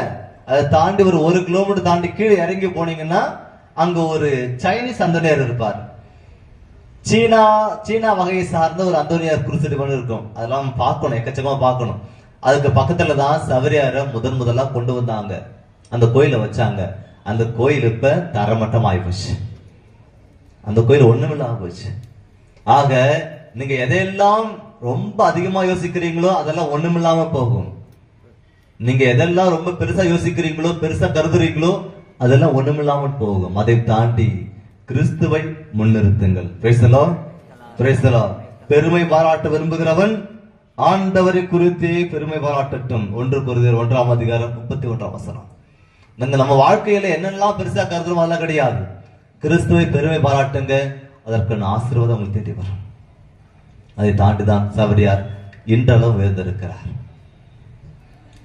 அதை தாண்டி ஒரு 1 கிலோமீட்டர் தாண்டி கீழே இறங்கி போனீங்கன்னா அங்க ஒரு சைனீஸ் அந்தோனியார் இருப்பார். சீனா வகையை சார்ந்த ஒரு அந்தோனியார் குருசடி பண்ணி இருக்கும். அதெல்லாம் பார்க்கணும், எக்கச்சக்கமா பார்க்கணும். அதுக்கு பக்கத்துல தான் சபரியார முதலா கொண்டு வந்தாங்க, அந்த கோயில வச்சாங்க. அந்த கோயில் இப்ப தரமட்டம் ஆயிப்போச்சு. அந்த கோயில் ஒண்ணுமில்லாம போச்சு. ஆக நீங்க எதையெல்லாம் ரொம்ப அதிகமா யோசிக்கிறீங்களோ அதெல்லாம் ஒண்ணுமில்லாம போகும். நீங்க எதெல்லாம் ரொம்ப பெருசா யோசிக்கிறீங்களோ, பெருசா கருதுறீங்களோ, அதெல்லாம் ஒண்ணுமில்லாமல் போகும். அதை தாண்டி கிறிஸ்துவை முன்னிறுத்துங்கள். Praise the lord, praise the lord. பெருமை பாராட்ட விரும்புகிறவன் ஆண்டவரை குறித்தே பெருமை பாராட்டட்டும். 1 Corinthians 1:31. நாங்க நம்ம வாழ்க்கையில என்னெல்லாம் பெருசா கருதுறோம் அதெல்லாம் கிடையாது. கிறிஸ்துவை பெருமை பாராட்டுங்க, அதற்கான ஆசீர்வாதம் உங்களுக்கு தேடி வரும். அதை தாண்டிதான் சபரியார் இன்றளவு உயர்ந்திருக்கிறார்.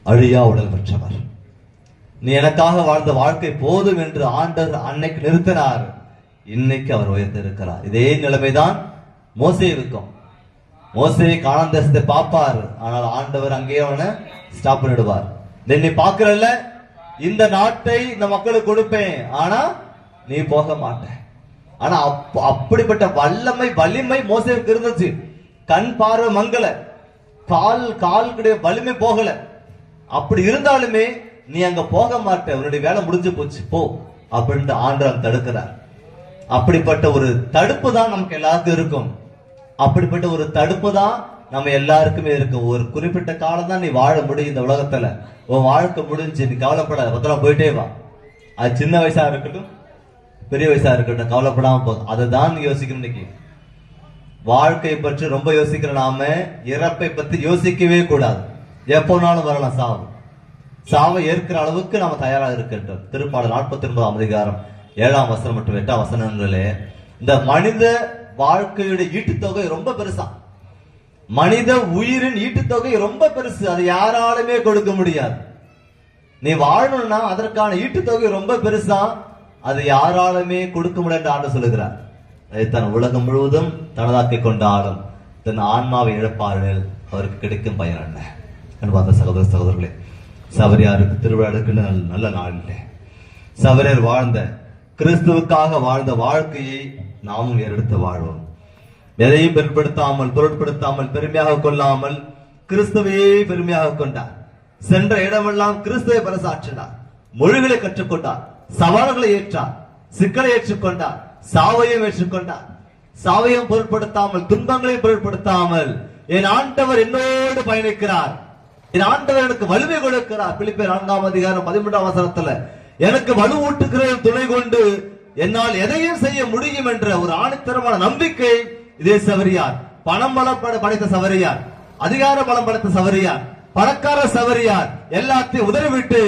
அழியா உடல் பெற்றவர். நீ எனக்காக வாழ்ந்த வாழ்க்கை போதும் என்று ஆண்டவர் அன்னைக்கு நிறுத்தினார். இன்னைக்கு அவர் உயர்ந்திருக்கிறார். இதே நிலைமைதான் மோசேவுக்கும். மோசே கானான் தேசத்தை பார்ப்பார், ஆனால் ஆண்டவர் அங்கேயே அவனை ஸ்டாப் பண்ணிடுவார். நீ பாக்குறல்ல, இந்த நாட்டை இந்த மக்களுக்கு கொடுப்பேன், ஆனா நீ போக மாட்டேன். ஆனா அப்படிப்பட்ட வலிமை மோசேவுக்கு இருந்துச்சு. கண் பார்வை மங்கல, கால்களுடைய வலிமை போகல. அப்படி இருந்தாலுமே நீ அங்க போக மாட்ட, உன்னுடைய வேலை முடிஞ்சு போச்சு, போ அப்படின்ட்டு ஆண்டவர் தடுக்கிறார். அப்படிப்பட்ட ஒரு தடுப்பு தான் நமக்கு எல்லாருக்கும் இருக்கும். அப்படிப்பட்ட ஒரு தடுப்பு தான் நம்ம எல்லாருக்குமே இருக்கும். ஒரு குறிப்பிட்ட காலம் தான் நீ வாழ முடியும் இந்த உலகத்துல. உன் வாழ்க்கை முடிஞ்சு, நீ கவலைப்படாத, பத்திரம் போயிட்டே வா. அது சின்ன வயசா இருக்கட்டும், பெரிய வயசா இருக்கட்டும், கவலைப்படாம போதும். அதுதான் நீ யோசிக்கணும். இன்னைக்கு வாழ்க்கையை பற்றி ரொம்ப யோசிக்கிற நாம இறப்பை பத்தி யோசிக்கவே கூடாது. எப்போனாலும் வரலாம் சாவு. சாவை ஏற்கிற அளவுக்கு நாம தயாராக இருக்கின்றோம். திருப்பாடல் 49 7 மற்றும் 8 இந்த மனித வாழ்க்கையுடைய ஈட்டுத்தொகை ரொம்ப பெருசா. மனித உயிரின் ஈட்டுத்தொகை ரொம்ப பெருசு. அது யாராலுமே கொடுக்க முடியாது. நீ வாழணும்னா அதற்கான ஈட்டுத்தொகை ரொம்ப பெருசா, அது யாராலுமே கொடுக்க முடியாது ஆண்டு சொல்லுகிறார். தன் உலகம் முழுவதும் தனதாக்கி கொண்டாலும் தன் ஆன்மாவை இழப்பார்கள், அவருக்கு கிடைக்கும் பயன் என்ன? அன்பார்ந்த சகோதரர்களே, சபரியாருக்கு திருவிழா எடுக்கின்ற நல்ல நாள் இல்லை. சபரியார் வாழ்ந்த, கிறிஸ்துவுக்காக வாழ்ந்த வாழ்க்கையை நாமும் எடுத்து வாழ்வோம். எதையும் பொருட்படுத்தாமல் பெருமையாக கொள்ளாமல் கிறிஸ்துவையே பெருமையாக கொண்டார். சென்ற இடமெல்லாம் கிறிஸ்துவை பறைசாற்றினார். மொழிகளை கற்றுக்கொண்டார், சவால்களை ஏற்றார், சிக்கலை ஏற்றுக்கொண்டார், சாவையும் ஏற்றுக்கொண்டார். சாவையும் பொருட்படுத்தாமல், துன்பங்களையும் பொருட்படுத்தாமல் என் ஆண்டவர் என்னோடு பயணிக்கிறார், என் ஆண்டவர் எனக்கு வலிமை கொடுக்கிறார். பிலிப்பியர் 4:13 எனக்கு வலுவூட்டுகிற துணை கொண்டு என்னால் எதையும் செய்ய முடியும் என்ற ஒரு ஆணித்தரமான நம்பிக்கை இதே சவரியார். பணம் பலம் படைத்த சவரியார், அதிகார பலம் படைத்த சவரியார், பணக்கார சவரியார் எல்லாத்தையும் உதறிவிட்டு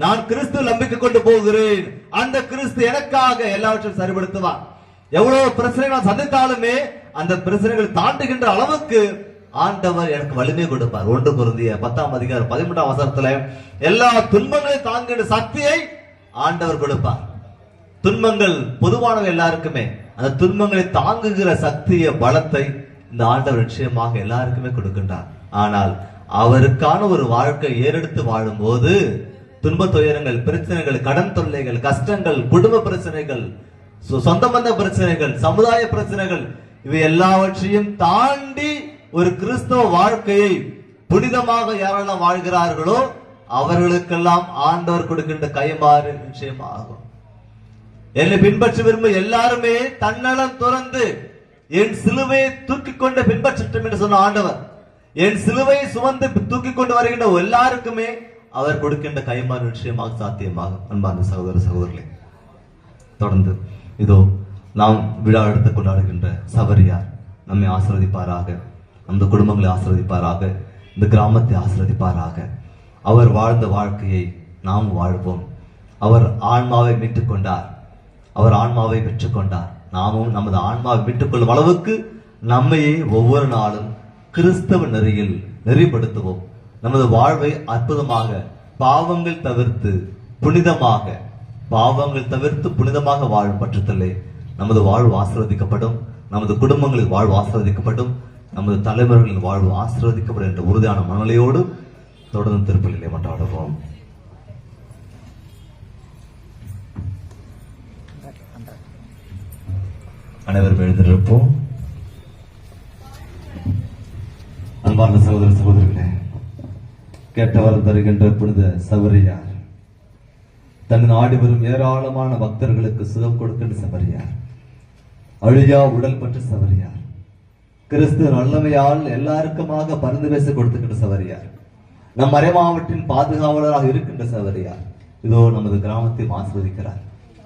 நான் கிறிஸ்து நம்பிக்கை கொண்டு போகிறேன், அந்த கிறிஸ்து எனக்காக எல்லாவற்றையும் சரிபடுத்துவார். எவ்வளவு பிரச்சனைகள் சந்தித்தாலுமே அந்த பிரச்சனைகள் தாண்டுகின்ற அளவுக்கு ஆண்டவர் எனக்கு வலிமை கொடுப்பார். 1 கொரிந்தியர் 10:13 எல்லா துன்பங்களையும் தாங்குகின்ற சக்தியை ஆண்டவர் கொடுப்பார். துன்பங்கள் பொதுவானவை எல்லாருக்குமே, அந்த துன்பங்களை தாங்குகிற சக்திய பலத்தை இந்த ஆண்டவர் நிச்சயமாக எல்லாருக்குமே கொடுக்கின்றார். ஆனால் அவருக்கான ஒரு வாழ்க்கை ஏறெடுத்து வாழும் போது துன்ப துயரங்கள், பிரச்சனைகள், கடன் தொல்லைகள், கஷ்டங்கள், குடும்ப பிரச்சனைகள், சொந்த பந்த பிரச்சனைகள், சமுதாய பிரச்சனைகள், இவை எல்லாவற்றையும் தாண்டி ஒரு கிறிஸ்தவ வாழ்க்கையை புனிதமாக யாரெல்லாம் வாழ்கிறார்களோ அவர்களுக்கெல்லாம் ஆண்டவர் கொடுக்கின்ற கைமாறு நிச்சயமாகும். என்னை பின்பற்ற விரும்ப எல்லாருமே தன்னலம் துறந்து என் சிலுவையை தூக்கி கொண்டு பின்பற்றட்டும் என்று சொன்ன ஆண்டவர், என் சிலுவையை சுமந்து தூக்கி கொண்டு வருகின்ற எல்லாருக்குமே அவர் கொடுக்கின்ற கைமாறு நிச்சயமாக சாத்தியமாகும். அன்பார்ந்த சகோதர சகோதரர்களே, தொடர்ந்து இதோ நாம் விழா எடுத்து கொண்டாடுகின்ற சவரியார் நம்மை ஆசீர்வதிப்பாராக, நமது குடும்பங்களை ஆசீர்வதிப்பாராக, இந்த கிராமத்தை ஆசீர்வதிப்பாராக. அவர் வாழ்ந்த வாழ்க்கையை நாம் வாழ்வோம். அவர் ஆன்மாவை மீட்டுக் கொண்டார், அவர் ஆன்மாவை பெற்றுக்கொண்டார். நாமும் நமது ஆன்மாவை மீட்டுக் கொள்ளும் அளவுக்கு நம்மையே ஒவ்வொரு நாளும் கிறிஸ்தவ நெறியில் நெறிப்படுத்துவோம். நமது வாழ்வை அற்புதமாக பாவங்கள் தவிர்த்து புனிதமாக வாழும் பட்சத்திலே நமது வாழ்வு ஆசீர்வதிக்கப்படும், நமது குடும்பங்களில் வாழ்வு ஆசீர்வதிக்கப்படும், நமது தலைவர்களின் வாழ்வு ஆசீர்வதிக்கப்படும் என்ற உறுதியான மனநிலையோடு தொடர்ந்து திருப்பலியிலே மன்றாடுவோம். அனைவரும் எழுந்திருப்போம். அன்பார்ந்த சகோதர சகோதரிகளே, கேட்டவர் தருகின்ற புனித சவரியார், தன் நாடி வரும் ஏராளமான பக்தர்களுக்கு சுகம் கொடுக்கின்ற சவரியார், அழியா உடல் பற்ற சவரியார், கிறிஸ்து நல்லமையால் எல்லாருக்குமாக பரிந்து பேச கொடுத்துக்கின்ற சவரியார், நம் மறைமாவட்டின் பாதுகாவலராக இருக்கின்ற சவரியார் இதோ நமது கிராமத்தை ஆசீர்வதிக்கிறார்.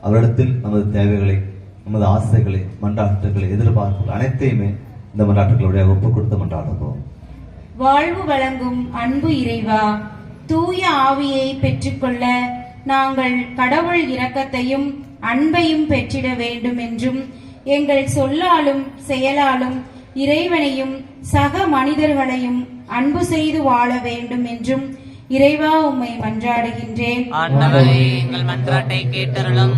அவரிடத்தில் நமது தேவைகளை, நமது ஆசைகளை, மன்றாட்டுகளை, எதிர்பார்ப்புகள் அனைத்தையுமே இந்த மன்றாட்டுகளுடைய ஒப்புக் கொடுத்து மன்றாடுவோம். வாழ்வு வழங்கும் அன்பு இறைவா, தூய ஆவியை பெற்றுக்கொள்ள நாங்கள் கடவுள் இரக்கத்தையும் அன்பையும் பெற்றிட வேண்டும் என்றும், எங்கள் சொல்லாலும் செயலாலும் இறைவனையும் சக மனிதர்களையும் அன்பு செய்து வாழ வேண்டும் என்றும் இறைவா உம்மை மன்றாடுகின்றேன். ஆண்டவரே, எங்கள் மன்றாட்டை கேட்டருளும்.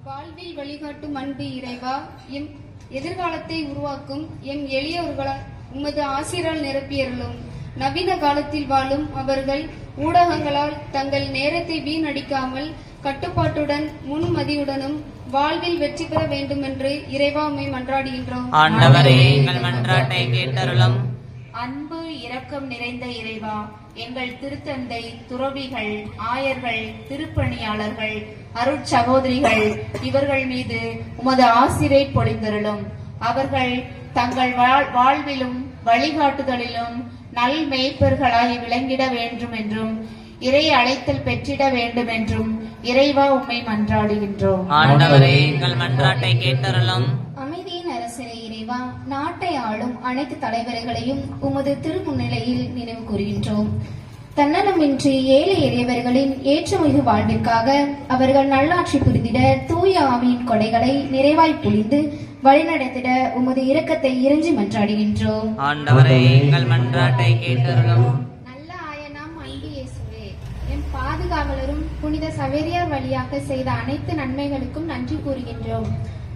வாழ்வில் வழிகாட்டும் அன்பு இறைவா, எம் எதிர்காலத்தை உருவாக்கும் எம் எளியவர்களால் உமது ஆசிரால் நிரப்பியருளும். நவீன காலத்தில் வாழும் அவர்கள் ஊடகங்களால் தங்கள் நேரத்தை வீணடிக்காமல் கட்டுப்பாட்டுடன் முன்மதியுடனும் வாழ்வில் வெற்றி பெற வேண்டும் என்று இறைவா உம்மை மன்றாடுகின்றோம். ஆண்டவரே, எங்கள் மன்றாட்டை கேட்டருளும். அன்பு இரக்கம் நிறைந்த இறைவா, எங்கள் திருத்தந்தை, துறவிகள், ஆயர்கள், திருப்பணியாளர்கள், அருட்சகோதரிகள் இவர்கள் மீது உமது ஆசிரை பொழிந்தருளும். அவர்கள் தங்கள் வாழ்விலும் வழிகாட்டுதலிலும் நல் மேய்ப்பர்களாய் விளங்கிட வேண்டும் என்றும் இறை அழைத்தல் பெற்றிட வேண்டும் என்றும் இறைவா உம்மை மன்றாடுகின்றோம். ஆண்டவரே, எங்கள் மன்றாட்டை கேட்டருளும். அமைதியின் அரசரே இறைவா, நாட்டை ஆளும் அனைத்து தலைவர்களையும் உமது திருமுன்னிலையில் நினைவு கூறுகின்றோம். தன்னலமின்றி ஏழை எளியவர்களின் ஏற்றமிகு வாழ்விற்காக அவர்கள் நல்லாட்சி புரிந்திட தூய ஆவியின் கொடைகளை நிறைவாய் பொழிந்து வழிநடத்திட உமது இரக்கத்தை இறைஞ்சி மன்றாடுகின்றோம். ஆண்டவரே, எங்கள் மன்றாட்டை கேட்டருளும். நல்ல ஆயனாம் அன்பு இயேசுவே, எம் பாதுகாவலரும் புனித சவேரியார் வழியாக செய்த அனைத்து நன்மைகளுக்கும் நன்றி கூறுகின்றோம்.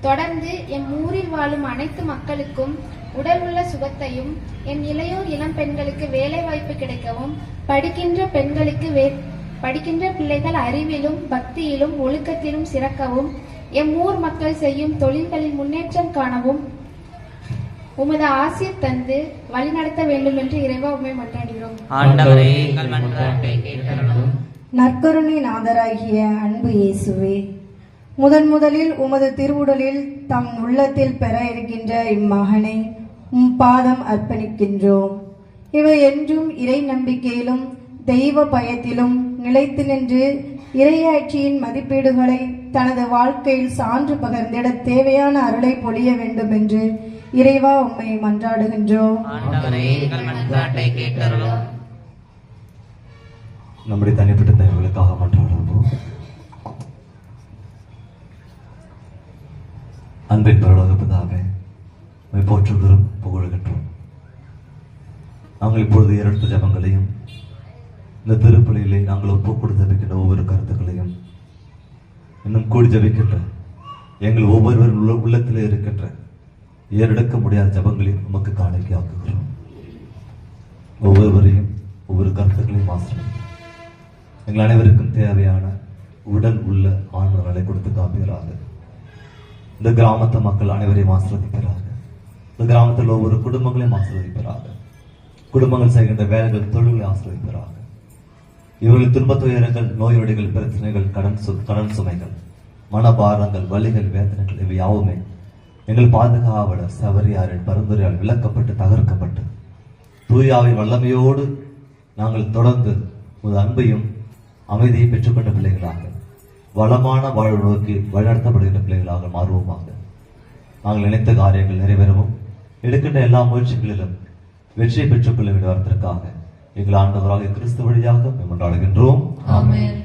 தொடர்ந்து எம் ஊரில் வாழும் அனைத்து மக்களுக்கும் உடல் உள்ள சுகத்தையும், எம் இளையோர் இளம் பெண்களுக்கு வேலை வாய்ப்பு கிடைக்கவும், படிக்கின்ற பிள்ளைகள் அறிவிலும் பக்தியிலும் ஒழுக்கத்திலும் சிறக்கவும், எம் ஊர் மக்கள் செய்யும் தொழில்களில் முன்னேற்றம் காணவும் உமது ஆசீர் தந்து வழிநடத்த வேண்டும் என்று இறைவா உம்மை மன்றாடுகிறோம். ஆண்டவரே, எங்கள் மன்றாட்டை கேட்டருளும். நற்கருணை நாதராகிய அன்பு இயேசுவே, முதலில் உமது திருவுடலில் தம் உள்ளத்தில் பெற இருக்கின்ற இம்மகனை உம் பாதம் அர்ப்பணிக்கின்றோம். இவை என்றும் இறை நம்பிக்கையிலும் தெய்வ பயத்திலும் நிலைத்து நின்று இறையாட்சியின் மதிப்பீடுகளை தனது வாழ்க்கையில் சான்று பகர்ந்திட தேவையான அருளை பொழிய வேண்டும் என்று இறைவா உம்மை மன்றாடுகின்றோம். நம்முடைய தனிப்பட்ட தேவைகளுக்காக மன்றாடுவோம். அன்பின் பரலோக பிதாவே, உம்மை போற்றுகிறோம், புகழுகின்றோம். நாங்கள் இப்பொழுது இரண்டு ஜபங்களையும் இந்த திருப்பலியிலே நாங்கள் ஒப்புக் கொடுத்து ஜபிக்கின்ற ஒவ்வொரு கருத்துக்களையும் இன்னும் கூடி ஜபிக்கின்ற எங்கள் ஒவ்வொருவர் உள்ளத்திலே இருக்கின்ற ஏறெடுக்க முடியாத ஜபங்களையும் உமக்கு காணிக்கையாக்குகிறோம். ஒவ்வொருவரையும் ஒவ்வொரு கருத்துக்களையும் ஆசிரியர் எங்கள் அனைவருக்கும் தேவையான உடல் உள்ள ஆன்மங்களை கொடுத்து காப்பீராக. இந்த கிராமத்து மக்கள் அனைவரையும் ஆசிர்வதிப்பீராக. இந்த கிராமத்தில் ஒவ்வொரு குடும்பங்களையும் ஆசிர்வதிப்பீராக. குடும்பங்கள் செய்கின்ற வேலைகள், தொழில்களை ஆசிர்வதிப்பீராக. இவர்கள் துன்பத் துயரங்கள், நோயொடிகள், பிரச்சனைகள், கடன் சுமைகள், மனபாரங்கள், வலிகள், வேதனைகள் இவை யாவுமே எங்கள் பாதுகாவலர் சவரியாரின் பரிந்துரையால் விளக்கப்பட்டு தகர்க்கப்பட்டு தூயாவை வல்லமையோடு நாங்கள் தொடர்ந்து உமது அன்பையும் அமைதியை பெற்றுக்கொண்ட பிள்ளைகளாக, வளமான வாழ்வு நோக்கி வழிநடத்தப்படுகின்ற பிள்ளைகளாக மாறுவோமாக. நாங்கள் நினைத்த காரியங்கள் நிறைவேறவும் எடுக்கின்ற எல்லா முயற்சிகளிலும் வெற்றியை பெற்றுக்கொள்ள வேண்டிய வரத்திற்காக எங்கள் ஆண்டவராக கிறிஸ்து வழியாக கொண்டாடுகின்றோம். ஆமென்.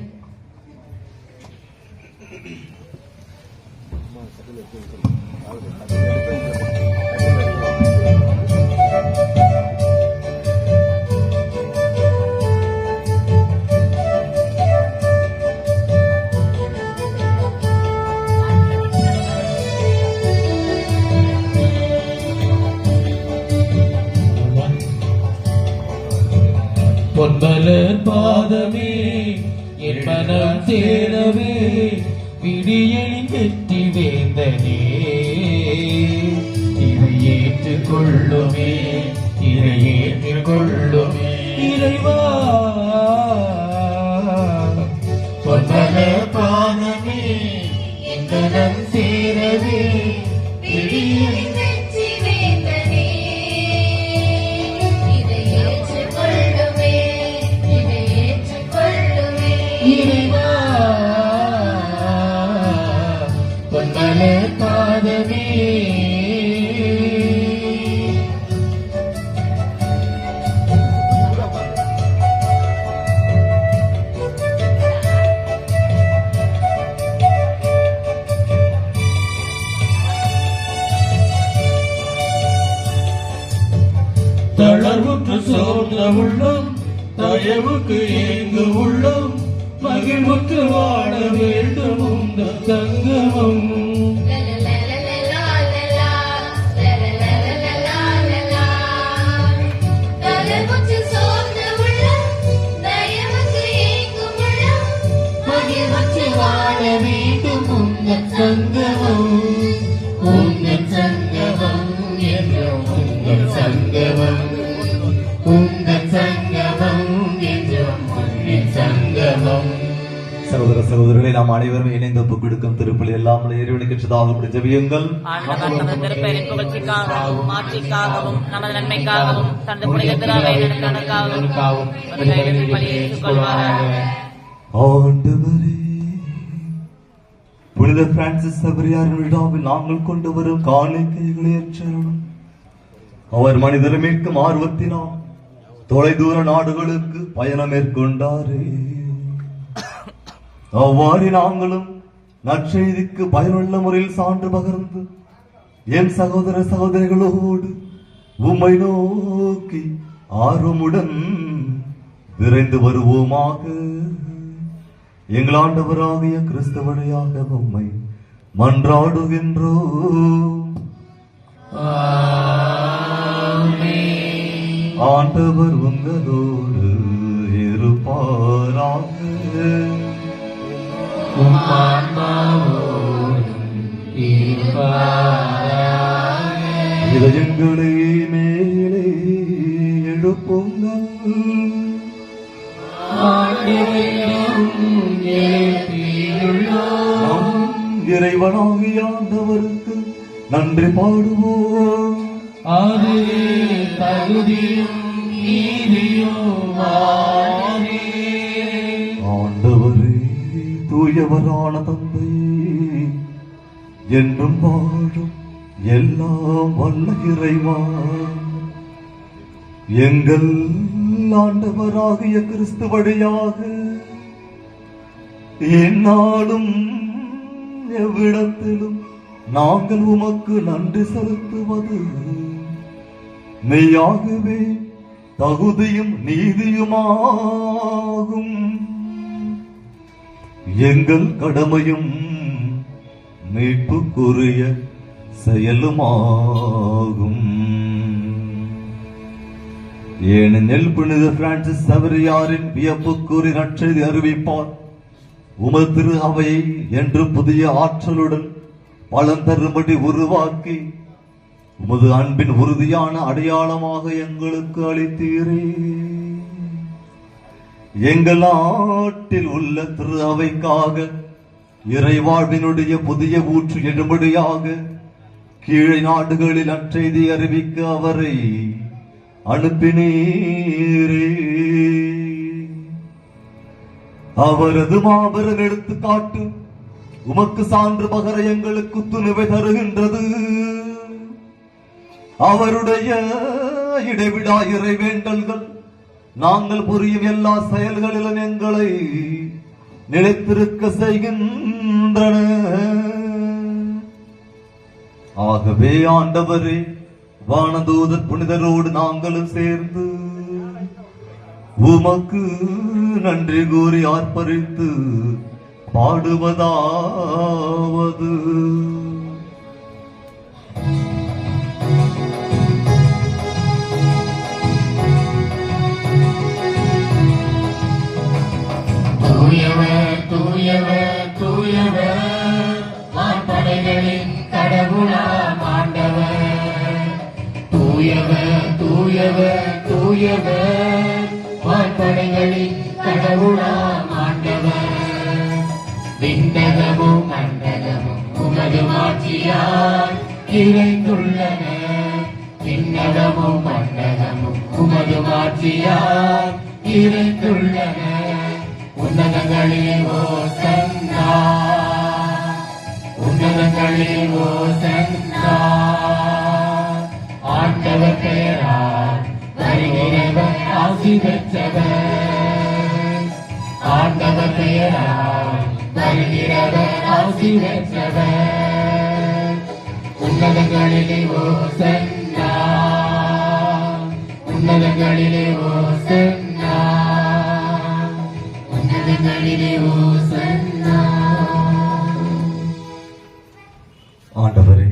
பொன்மலர் பாதமே என் மனம் சேரவே விடியலின் வெற்றி வேந்தனே, இதை ஏற்றுக்கொள்ளுமே, இதை ஏற்றுக்கொள்ளுமே இறைவா. பொன்மலர் பாதமே என் மனம் சேரவே விடியலின் வெற்றி வேந்தனே, இதை ஏற்றுக்கொள்ளுமே, இதை ஏற்றுக்கொள்ளுமே இறைவா. பொன்மலர் பாதமே தளர்வுற்று சோர்ந்த உள்ளம், தயவுக்கு ஏங்கு உள்ளம், மகிழ்வுற்று வாழ வேண்டும் உங்கள் சங்கமம். தளர்வுற்று சோர்ந்த உள்ளம், தயவுக்கு ஏங்கும் உள்ளம், மகிழ்வுற்று வாழ வேண்டும் உங்கள் சங்கமம். உங்கள் சங்கமம் என்றும் உங்கள் சங்கமம், உங்கள் சங்கமம் என்றும் உங்கள் சங்கமம். சகோதர சகோதரர்களை நாம் அனைவரும் இணைந்து ஒப்புக் கொடுக்கும் திருப்பலி எல்லாம் இறைவனுக்கு ஜெபியுங்கள். திருப்பெயரின் புகழ்ச்சிக்காகவும் மாட்சிக்காகவும் நமது நன்மைக்காகவும் தனது புனித திருவை நடத்துவதற்காகவும் ஆண்டவரே, புனித பிரான்சிஸ் சபரியாரின் விழாவில் நாங்கள் கொண்டு வரும் காணிக்கைகளை ஏற்றருளும். அவர் மனிதரை மீட்கும் ஆர்வத்தினால் தொலைதூர நாடுகளுக்கு பயணம் மேற்கொண்டாரே. அவ்வாறு நாங்களும் நற்செய்திக்கு பயனுள்ள முறையில் சான்று பகர்ந்து என் சகோதர சகோதரிகளோடு உம்மை நோக்கி ஆர்வமுடன் விரைந்து வருவோமாக. எங்கள் ஆண்டவராகிய கிறிஸ்து வழியாக உம்மை மன்றாடுகின்றோம். ஆண்டவர் உங்களோடு இருப்பாராக. இதயங்களை மேலே எழுப்புங்கள். ஆண்டவரிடம் இறைவனாகிய ஆண்டவருக்கு நன்றி பாடுவோம். அது தகுதியும் நீதியுமானே. ஆண்டவரே, தூயவரான தந்தை, என்றும் வாழும் எல்லாம் வல்ல இறைவா, எங்கள் ஆண்டவராகிய கிறிஸ்து வழியாக எந்நாளும் எவ்விடத்திலும் நாங்கள் உமக்கு நன்றி செலுத்துவது மெய்யாகவே தகுதியும் நீதியுமாகும். எங்கள் கடமையும் மீட்புக்குரிய செயலுமாகும். ஏனெனில் புனித பிரான்சிஸ் சவேரியாரின் வியப்புக்குரிய நற்செய்தி அறிவிப்பார் உமது திரு அவையை என்று புதிய ஆற்றலுடன் பலன் தரும்படி உருவாக்கி உமது அன்பின் உறுதியான அடையாளமாக எங்களுக்கு அளித்தீரே. எங்கள் நாட்டில் உள்ள திரு அவைக்காக இறைவாழ்வினுடைய புதிய ஊற்று எழும்படியாக கீழே நாடுகளில் நற்செய்தி அறிவிக்க அவரை அனுப்பினீரே. அவரது மாபெரும் எடுத்துக்காட்டு உமக்கு சான்று பகர எங்களுக்கு துணிவை தருகின்றது. அவருடைய இடைவிடா இறை வேண்டல்கள் நாங்கள் புரியும் எல்லா செயல்களிலும் எங்களை நிலைத்திருக்க செய்கின்றன. ஆகவே ஆண்டவரே, வானதூதர் புனிதரோடு நாங்களும் சேர்ந்து உமக்கு நன்றி கூறி ஆர்ப்பரித்து பாடுவதாவது. தூயவர் தூயவர் தூயவர் வான்படைகளின் கடவுளாம் ஆண்டவர். தூயவர் தூயவர் தூயவர் வான்படைகளின் கடவுளாம் ஆண்டவர். விண்ணகமும் மண்டலமும் உமது மாட்சியால் நிறைந்துள்ளன. விண்ணகமும் மண்டலமும் உமது மாட்சியால் நிறைந்துள்ளன. உன்னதங்களிலே ஓசன்னா, உன்னதங்களிலே ஓசன்னா. ஆண்டவர் பெயரால் வருகிறவர் ஆசி பெற்றவர். ஆண்டவர் பெயரால் வருகிறவர் ஆசி பெற்றவர். உன்னதங்களிலே ஓசன்னா, உன்னதங்களிலே ஓசன்னா, உன்னதங்களிலே ஓசன்னா. ஆண்டவரே,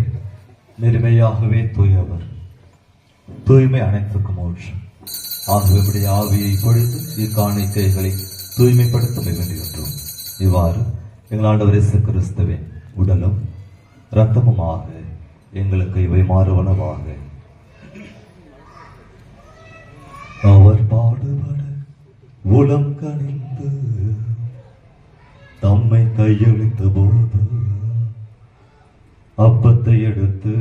நெருமையாகவே தூயவர், தூய்மை அனைத்துக்கும் மோட்சம். ஆகவே உடைய ஆவியை பொழிந்து இக்காணிக்கைகளை தூய்மைப்படுத்த வேண்டுகின்றோம். இவ்வாறு எங்கள் ஆண்டவர் இயேசு கிறிஸ்துவின் உடலும் இரத்தமுமாக எங்களுக்கு இவை மாறுவனவாக. அவர் பாடுபட உளம் கனிந்து தம்மை கையளித்த போது அப்பத்தை எடுத்து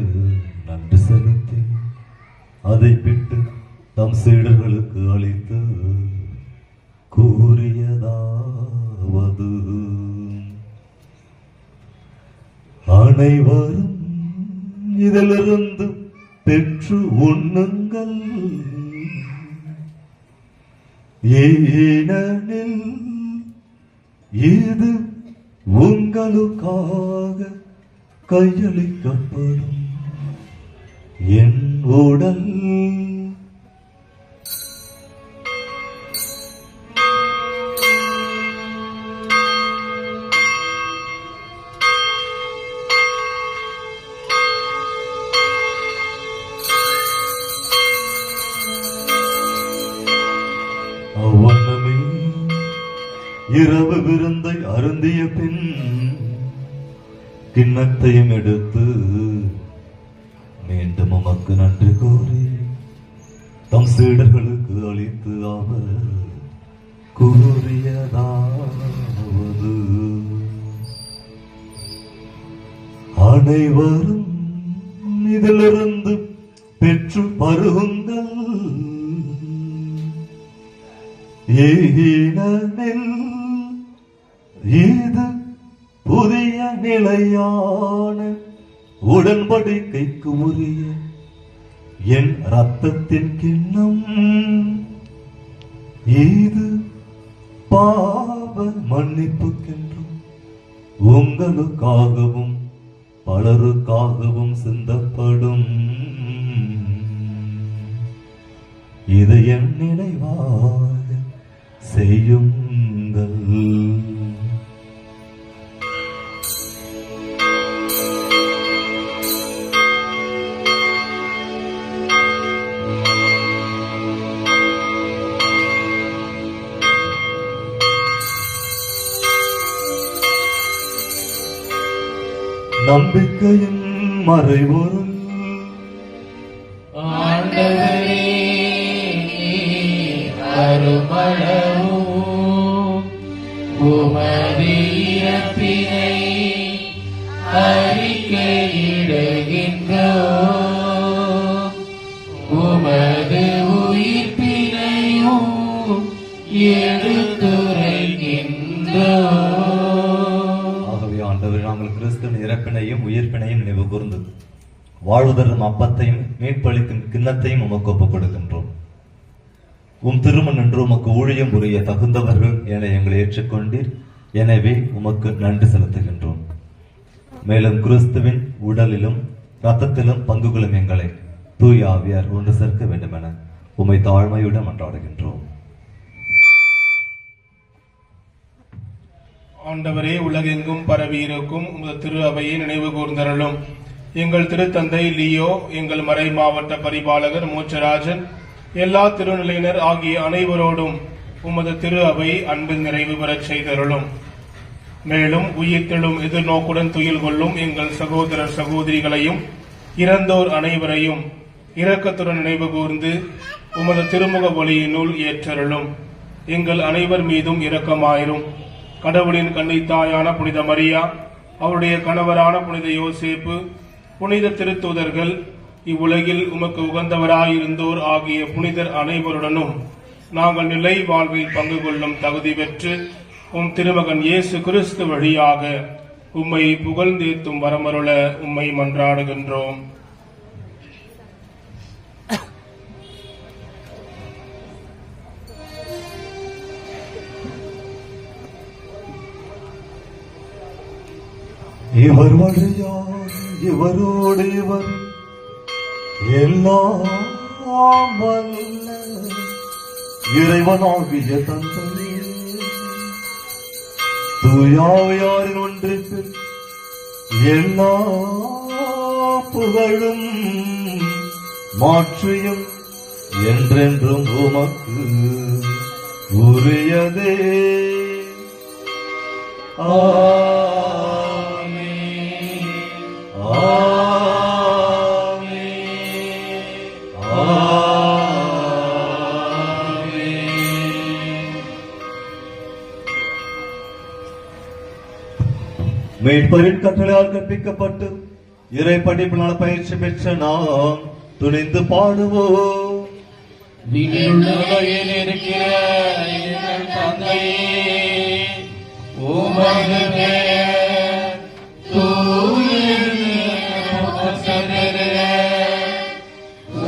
நன்றி செலுத்தி அதை பிட்டு தம் சீடர்களுக்கு அளித்து கூறியதாவது, அனைவரும் இதிலிருந்து பெற்று உண்ணுங்கள். ஏனெனில் இது உங்களுக்காக கையளிக்கப்படும் என் உடல். அவ்வண்ணமே இரவு விருந்தை அருந்திய பின் கிண்ணத்தையும் எடுத்து மீண்டும் உமக்கு நன்றி கூறி தம் சீடர்களுக்கு அளித்து அவர் கூறியதாவது, அனைவரும் இதிலிருந்து பெற்று பருகுங்கள். ஏனெனில் இது புதிய நிலையான உடன்படிக்கைக்கு உரிய என் இரத்தத்தின் கிண்ணம். இது பாவ மன்னிப்புக்கென்றும் உங்களுக்காகவும் பலருக்காகவும் சிந்தப்படும். இது என் நினைவாக செய்யுங்கள். நம்பிக்கையின் மறைபொருள் ஆண்டவரே, அருமளவும் உமது இறப்பினை அறிக்கையிடுகின்றோம், உமது உயிர்ப்பினையும் எடுத்துரைக்கின்றோம். ஆகவே ஆண்டவர், நாங்கள் கிறிஸ்துவின் இறப்பினையும் உயிர்ப்பினையும் நினைவு கூர்ந்து வாழ்வுதரும் அப்பத்தையும் மீட்பளிக்கும் கிண்ணத்தையும் உமக்கு ஒப்புக் கொடுக்கின்றோம். உம் திருமண் என்று உமக்கு ஊழியம் புரிய தகுந்தவர்கள் என எங்களை ஏற்றுக்கொண்டீர். எனவே உமக்கு நன்றி செலுத்துகின்றோம். மேலும் கிறிஸ்துவின் உடலிலும் இரத்தத்திலும் பங்குகளும் எங்களை தூய ஆவியார் ஒன்று சேர்க்க வேண்டும் என உம்மை தாழ்மையுடன் மன்றாடுகின்றோம். ஆண்டவரே, உலகெங்கும் பரவி இருக்கும் உமது திரு அவையை நினைவு கூர்ந்தருளும். எங்கள் திருத்தந்தை லியோ, எங்கள் மறை மாவட்ட பரிபாலகர் மூச்சராஜன், எல்லா திருநிலையினர் ஆகிய அனைவரோடும் உமது திரு அவை அன்பின் நிறைவு பெறச் செய்தருளும். மேலும் உயிர்த்தெழும் எதிர்நோக்குடன் துயில் கொள்ளும் எங்கள் சகோதரர் சகோதரிகளையும் இறந்தோர் அனைவரையும் இரக்கத்துடன் நினைவு கூர்ந்து உமது திருமுக ஒளியினுள் ஏற்றருளும். எங்கள் அனைவர் மீதும் இரக்கமாயிரும். கடவுளின் கன்னித்தாயான புனித மரியா, அவருடைய கணவரான புனித யோசேப்பு, புனித திருத்தூதர்கள், இவ்வுலகில் உமக்கு உகந்தவராயிருந்தோர் ஆகிய புனிதர் அனைவருடனும் நாங்கள் நிலை வாழ்வில் பங்கு கொள்ளும் தகுதி பெற்று உம் திருமகன் இயேசு கிறிஸ்து வழியாக உம்மை புகழ்ந்தேத்தும் வரமருள உம்மை மன்றாடுகின்றோம். இவர் வழியாக இவரோடு இவர் எல்லாம் வல்ல இறைவனாகிய தந்தையே, தூயாவியாரின் ஒன்றிப்பில் எல்லா புகழும் மாற்றியும் என்றென்றும் உமக்கு உரியதே. மீட்பரின் கட்டளையால் கற்பிக்கப்பட்டு இறை படிப்பினால் பயிற்சி பெற்ற நாம் துணிந்து பாடுவோம். விண்ணுலகில் இருக்கிற எங்கள் தந்தையே, உமது பெயர் தூயது போற்றப்படுக.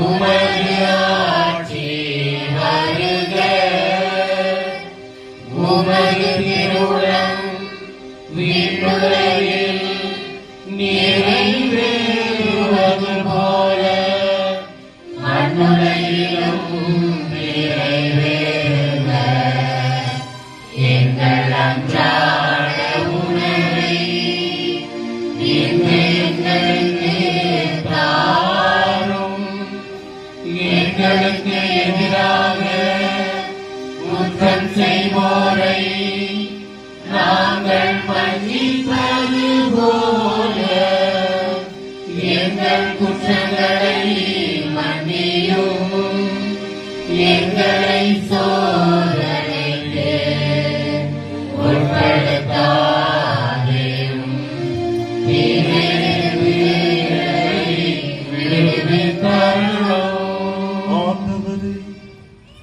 உமது ஆட்சி வருக. உமது திருவுளம் விண்ணுலகில் நிறைவேறுவது போல மண்ணுலகிலும் நிறைவேறுக. எங்கள் அன்றாட உணவை இன்று எங்களுக்கு தாரும். எங்களுக்கு எதிராக குற்றம் செய்வோரை நாங்கள் மன்னிப்பது போல எங்கள் குற்றங்களை மன்னியும். எங்களை சோதனைக்கு உட்படுத்தாதேயும், தீமையிலிருந்து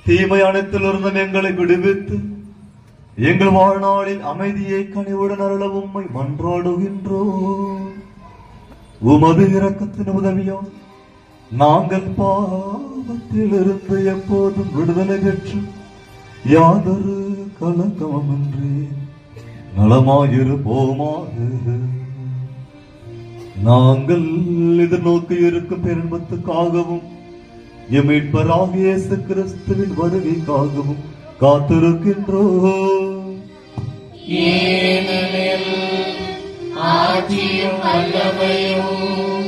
தீமை அனைத்திலிருந்தும் எங்களை விடுவித்து எங்கள் வாழ்நாளில் அமைதியை கனிவுடன் அருள உம்மை மன்றாடுகின்றோம். உமது இரக்கத்தின் உதவியால் நாங்கள் பாவத்திலிருந்து எப்போதும் விடுதலை பெற்று யாதொரு கலக்கமின்றி நலமாயிருப்போமாக. நாங்கள் எதிர்நோக்கி இருக்கும் பெரும்பத்துக்காகவும் எம் மீட்பராகிய இயேசு கிறிஸ்துவின் வருகைக்காகவும் காத்திருக்கின்றோம். ஏனெனில் ஆட்சியும் வல்லமையும்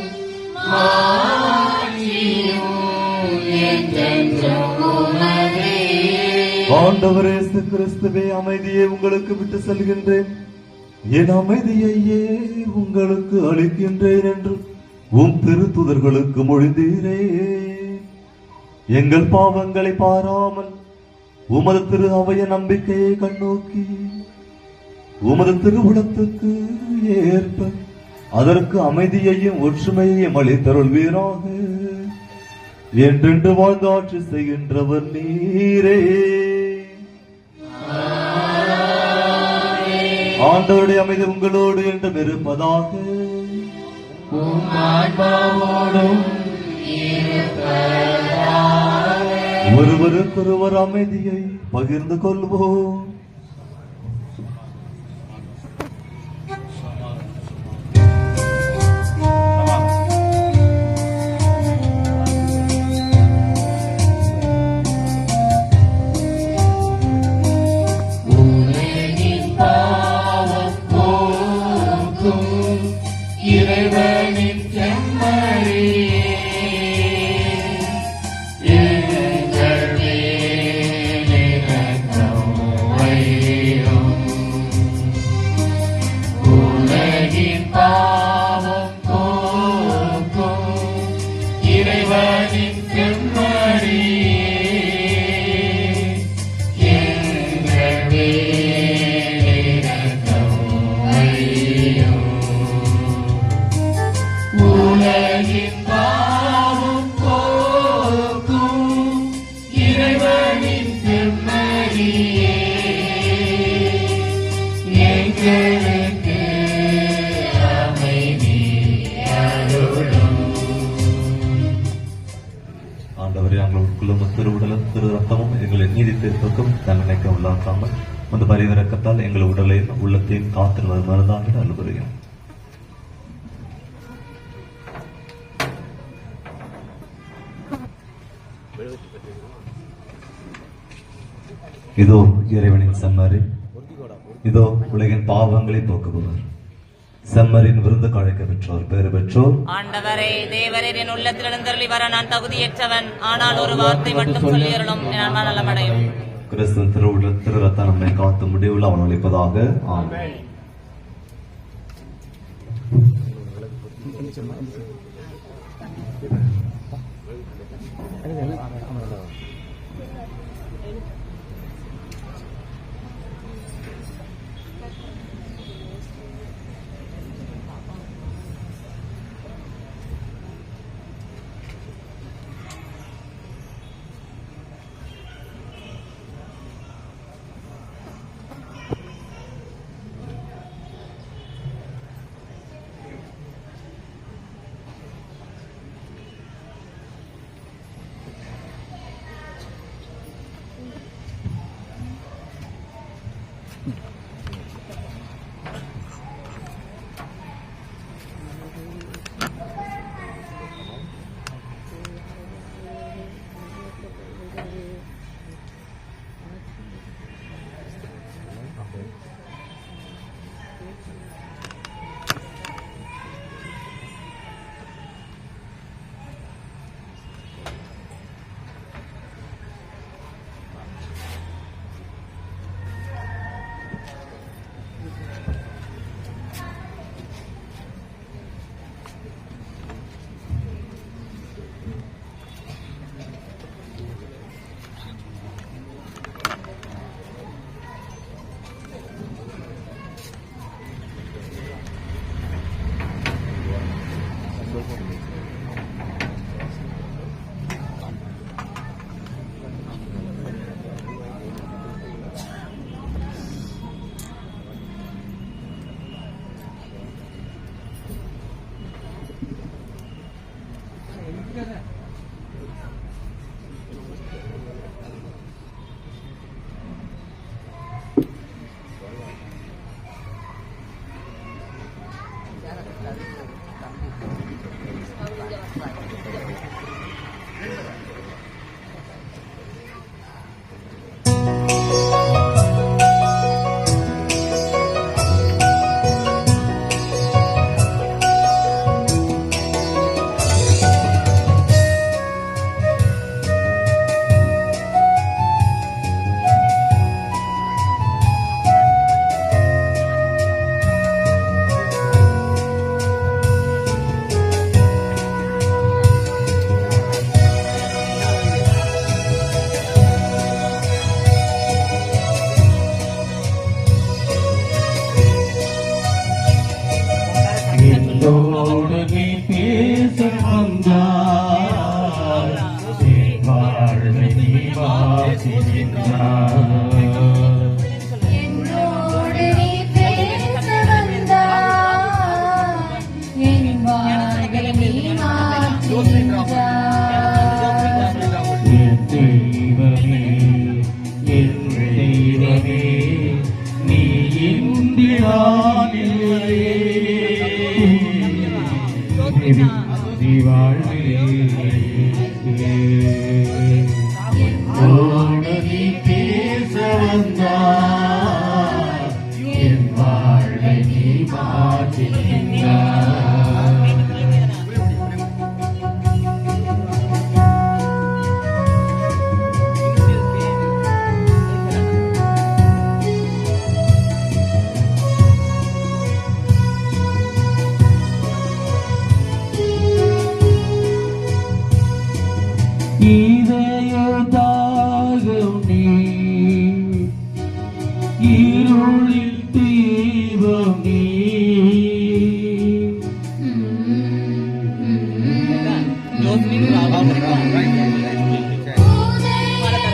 மாட்சியும் என்றென்றும் உமதே. ஆண்டவர் இயேசு கிறிஸ்துவே, அமைதியை உங்களுக்கு விட்டு செல்கின்றேன், என் அமைதியையே உங்களுக்கு அளிக்கின்றேன் என்று உம் திருத்துதர்களுக்கு மொழிந்தீரே. எங்கள் பாவங்களை பாராமல் உமது திரு அவைய நம்பிக்கையை கண்ணோக்கி உமது திருவுளத்துக்கு ஏற்ப அதற்கு அமைதியையும் ஒற்றுமையையும் அளித்தருள்வீராக. என்றென்று வாழ்ந்து ஆட்சி செய்கின்றவர் நீரே. ஆண்டவருடைய அமைதி உங்களோடு என்று இருப்பதாக. ஒருவருக்கொருவர் அமைதியை பகிர்ந்து கொள்வோம். இறைவனின் செம்மறியே, எங்கள் மேல் இரக்கம் வையும். உலகின் பாவம் போக்கும் இறைவனின் செம்மறியே, எங்கள் மேல் இரக்கம் வையும். உலகின் பாவம் போக்கும் இறைவனின் செம்மறியே, எங்களுக்கு அமைதி அருளும். ஆண்டவரே, நாங்கள் உட்கொள்ளும் திருவுடலும் திரு ரத்தமும் எங்களை நீதி தீர்ப்புக்கும் தண்டனைக்கு உள்ளாக்காமல் அந்த பரிவிறக்கத்தால் எங்கள் உடலையும் உள்ளத்தையும் காத்து மருந்தாக அலுவலகம். இதோ இறைவனின் செம்மறி, இதோ உலகின் பாவங்களை போக்குபவர். செம்மறின் விருந்து கழைக்க பெற்றோர் பேறு பெற்றோர். ஆண்டவரே, தேவரின் உள்ளத்தில் எழுந்தருளி வர நான் தகுதியற்றவன், ஆனால் ஒரு வார்த்தை மட்டும் சொல்லியருளும், நான் நலமடையும். கிறிஸ்துவின் திருவுள்ள திரு ரத்தம் நம்மை காத்து முடிவுள்ள அவன் அளிப்பதாக. ஆமென். என்னோடு நீ பேச வந்தாய், என் வாழ்வை நீ மாற்றுகின்றாய். என் தெய்வமே, என் தெய்வமே, நீ இன்றி நான் இல்லையே. நீ வாழ்விலே என்னோடு நீ பேச வந்தாய், என் வாழ்வை நீ மாற்றுகின்றாய். இதயதாகம் நீ, இருளில் தீபம் நீ.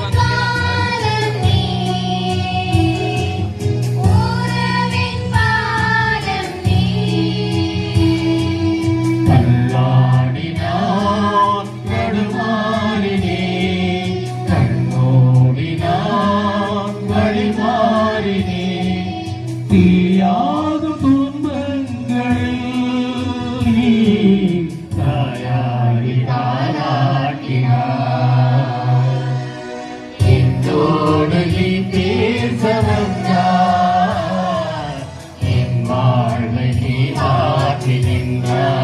உதயகாலம் நீ, உறவின் பாலம் நீ. கல்லாடினான் தடுமாறினேன், கண்மூடினான் வழிமாறினேன். தீயாகும் துன்பங்களில் நீ தாயாகி தாலாட்டினாய். என்னோடு நீ பேச வந்தாய், என் வாழ்வை நீ மாற்றினாய்.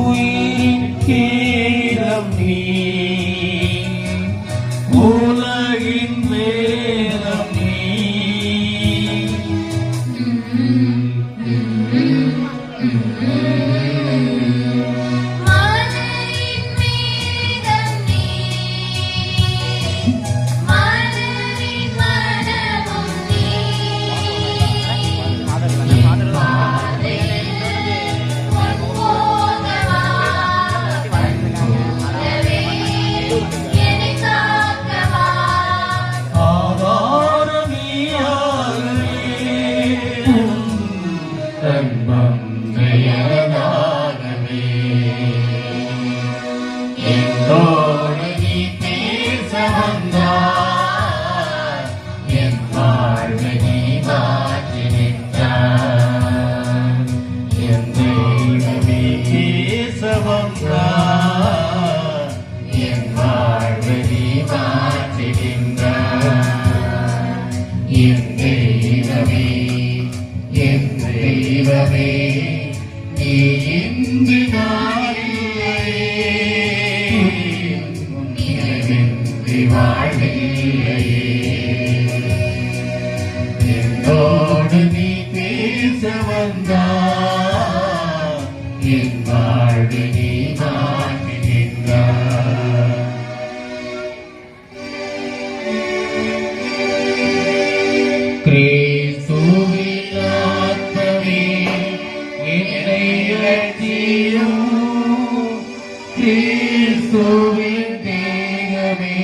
உயிரின் கீரம் நீ, உலகின் வேதம் நீ. மலையின் மேகம் நீ, மலரின் மனமும் நீ. போகவா வரவே, என்னை காக்கவா. ஆதாரம் நீயாகவே, தன்பம் எனதாகவே. என்னோடு நீ பேச வந்தாய், என் வாழ்வை நீ மாற்றினாய். என் தெய்வமே, பேச வந்தாய், என் வாழ்வை நீ மாற்றினாய். என் தெய்வமே, என் தெய்வமே, நீ இன்று நான் இல்லையே. நினைவின்றி வாழ்வில்லையே. என்னோடு நீ பேச வந்தாய், என் வாழ்வை நீ மாற்றினாய். கிறிஸ்துவின் ஆத்மமே, என்னை ரட்சியும். கிறிஸ்துவின் தேகமே,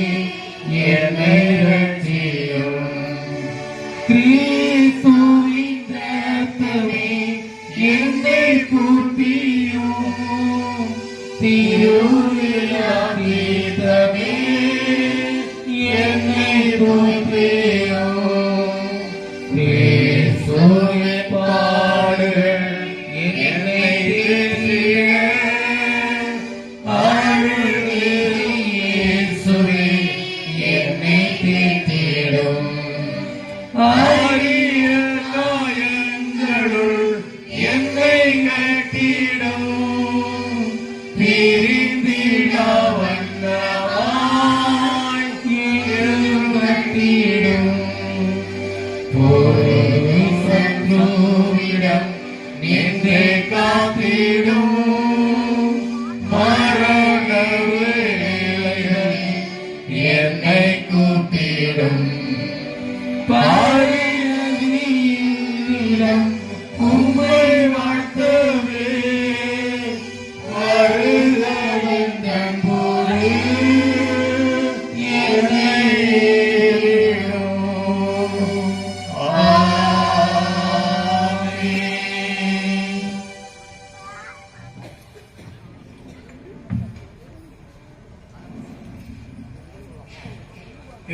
என்னை ரட்சியும். கிறிஸ்துவின் ரத்தமே, என்னை பூர்த்தியும். திருவிழாதீதமே, என்னை பூர்த்தியும். கிறிஸ்துவின் பாடுகள் என்னை தேற்றிட, அருள்மிகு இயேசுவே, என்னை தேற்றிடும். அரிய காயங்களுள் என்னை கட்டிடும். பிரிந்திடா வண்ணமாய் கட்டிடும். சத்ருவிடம் நின்று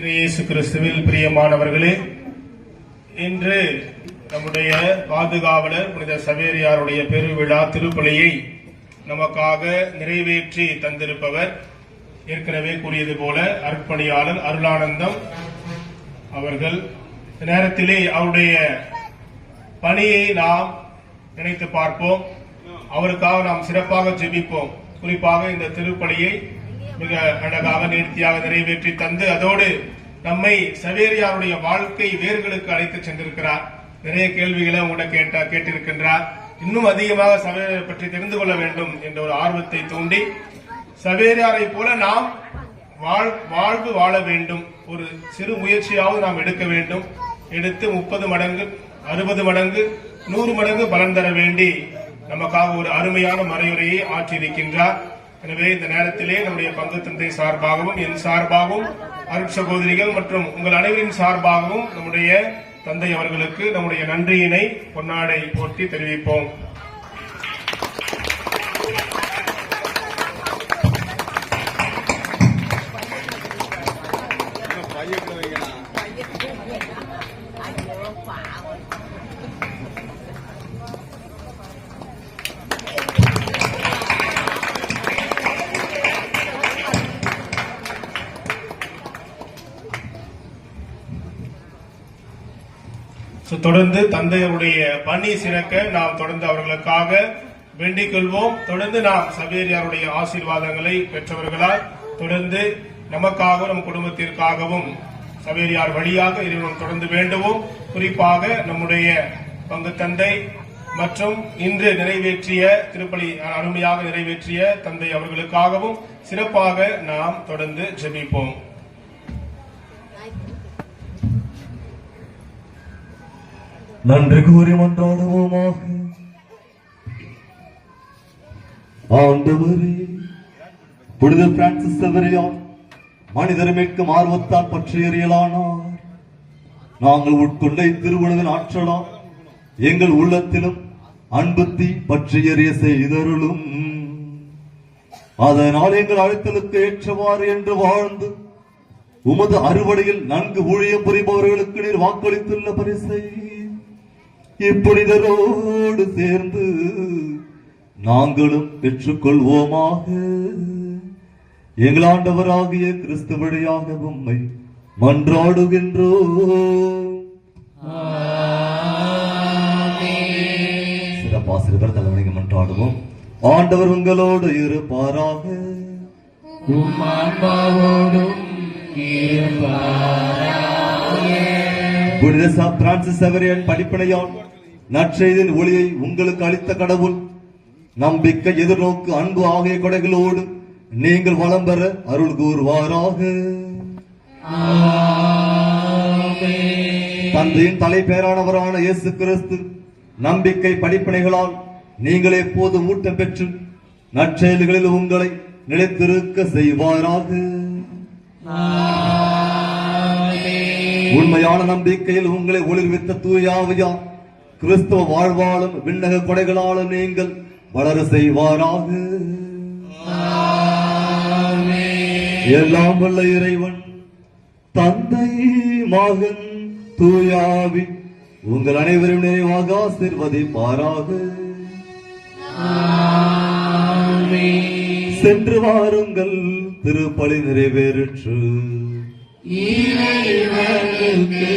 இயேசு கிறிஸ்துவில் பிரியமானவர்களே, இன்று நம்முடைய பாதுகாவலர் புனித சவேரியாருடைய பெருவிழா திருப்பலியை நமக்காக நிறைவேற்றி தந்திருப்பவர் ஏற்கனவே கூறியது போல அர்ப்பணியாளர் அருளானந்தம் அவர்கள். நேரத்திலே அவருடைய பணியை நாம் நினைத்து பார்ப்போம். அவருக்காக நாம் சிறப்பாக ஜெபிப்போம். குறிப்பாக இந்த திருப்பலியை மிக அழகாக நேர்த்தியாக நிறைவேற்றி தந்து அதோடு நம்மை சவேரியாருடைய வாழ்க்கை வேர்களுக்கு அழைத்து சென்றிருக்கிறார். நிறைய கேள்விகளை உங்கள்கிட்ட கேட்டிருக்கின்றார். இன்னும் அதிகமாக சவேரியாரை பற்றி தெரிந்து கொள்ள வேண்டும் என்ற ஒரு ஆர்வத்தை தூண்டி சவேரியாரை போல நாம் வாழ்வு வாழ வேண்டும், ஒரு சிறு முயற்சியாவது நாம் எடுக்க வேண்டும். எடுத்து 30 மடங்கு 60 மடங்கு 100 மடங்கு பலன் தர வேண்டி நமக்காக ஒரு அருமையான மறையுரையை ஆற்றியிருக்கின்றார். எனவே இந்த நேரத்திலே நம்முடைய பங்கு தந்தை சார்பாகவும் என் சார்பாகவும் அருட்சகோதரிகள் மற்றும் உங்கள் அனைவரின் சார்பாகவும் நம்முடைய தந்தை அவர்களுக்கு நம்முடைய நன்றியினை பொன்னாடை போற்றி தெரிவிப்போம். தொடர்ந்து தந்தையருடைய பணி சிறக்க நாம் தொடர்ந்து அவர்களுக்காக வேண்டிக் கொள்வோம். தொடர்ந்து நாம் சவேரியாருடைய ஆசீர்வாதங்களை பெற்றவர்களால் தொடர்ந்து நமக்காகவும் நம் குடும்பத்திற்காகவும் சவேரியார் வழியாக இறைவன் தொடர்ந்து வேண்டுவோம். குறிப்பாக நம்முடைய பங்கு தந்தை மற்றும் இன்று நிறைவேற்றிய திருப்பலி அருமையாக நிறைவேற்றிய தந்தை அவர்களுக்காகவும் சிறப்பாக நாம் தொடர்ந்து ஜெபிப்போம். நன்றி கூறி மன்றாடுவோமாக. ஆண்டவரே, புனித பிரான்சிஸ் சவேரியார் மனிதர் மீட்கும் ஆர்வத்தால் பற்றி எறியலானார். நாங்கள் உட்கொண்ட இத்திருவுணவின் ஆற்றலாம் எங்கள் உள்ளத்திலும் அன்புத்தி பற்றி எறிய செய்தருளும். அதனால் எங்கள் அழைத்தலுக்கு ஏற்றவாறு என்று வாழ்ந்து உமது அறுவடையில் நன்கு ஊழியம் புரிபவர்களுக்கு நீர் வாக்களித்துள்ள பரிசை இப்புனிதரோடு சேர்ந்து நாங்களும் பெற்றுக்கொள்வோமாக. எங்கள் ஆண்டவராகிய கிறிஸ்து வழியாக உம்மை மன்றாடுகின்றோம். சிறப்பாசிரியர் தலைவனிக்கு மன்றாடுவோம். ஆண்டவர் உங்களோடு இருப்பாராக. புனித பிரான்சிஸ் சவேரியார் படிப்பினையால் நற்செய்தியின் ஒளியை உங்களுக்கு அளித்த கடவுள் நம்பிக்கை, எதிர்நோக்கு, அன்பு ஆகிய கொடைகளோடு நீங்கள் வளம் பெற அருள் கூறுவாராக. தந்தையின் தலைப்பேரானவரான இயேசு கிறிஸ்து நம்பிக்கை படிப்பினைகளால் நீங்கள் எப்போது ஊட்டம் பெற்று நற்செயல்களில் உங்களை நிலைத்திருக்க செய்வாராக. உண்மையான நம்பிக்கையில் உங்களை ஒளிர்வித்த தூயாவியா கிறிஸ்துவ வாழ்வாலும் விண்ணக கொடைகளாலும் நீங்கள் வளர செய்வாராக. எல்லாம் வல்ல இறைவன் தந்தை, மகன், தூயாவி உங்கள் அனைவரும் நிறைவாக ஆசீர்வதிப்பாராக. சென்று வாருங்கள், திருப்பலி நிறைவேற்று. இறைவனுக்கு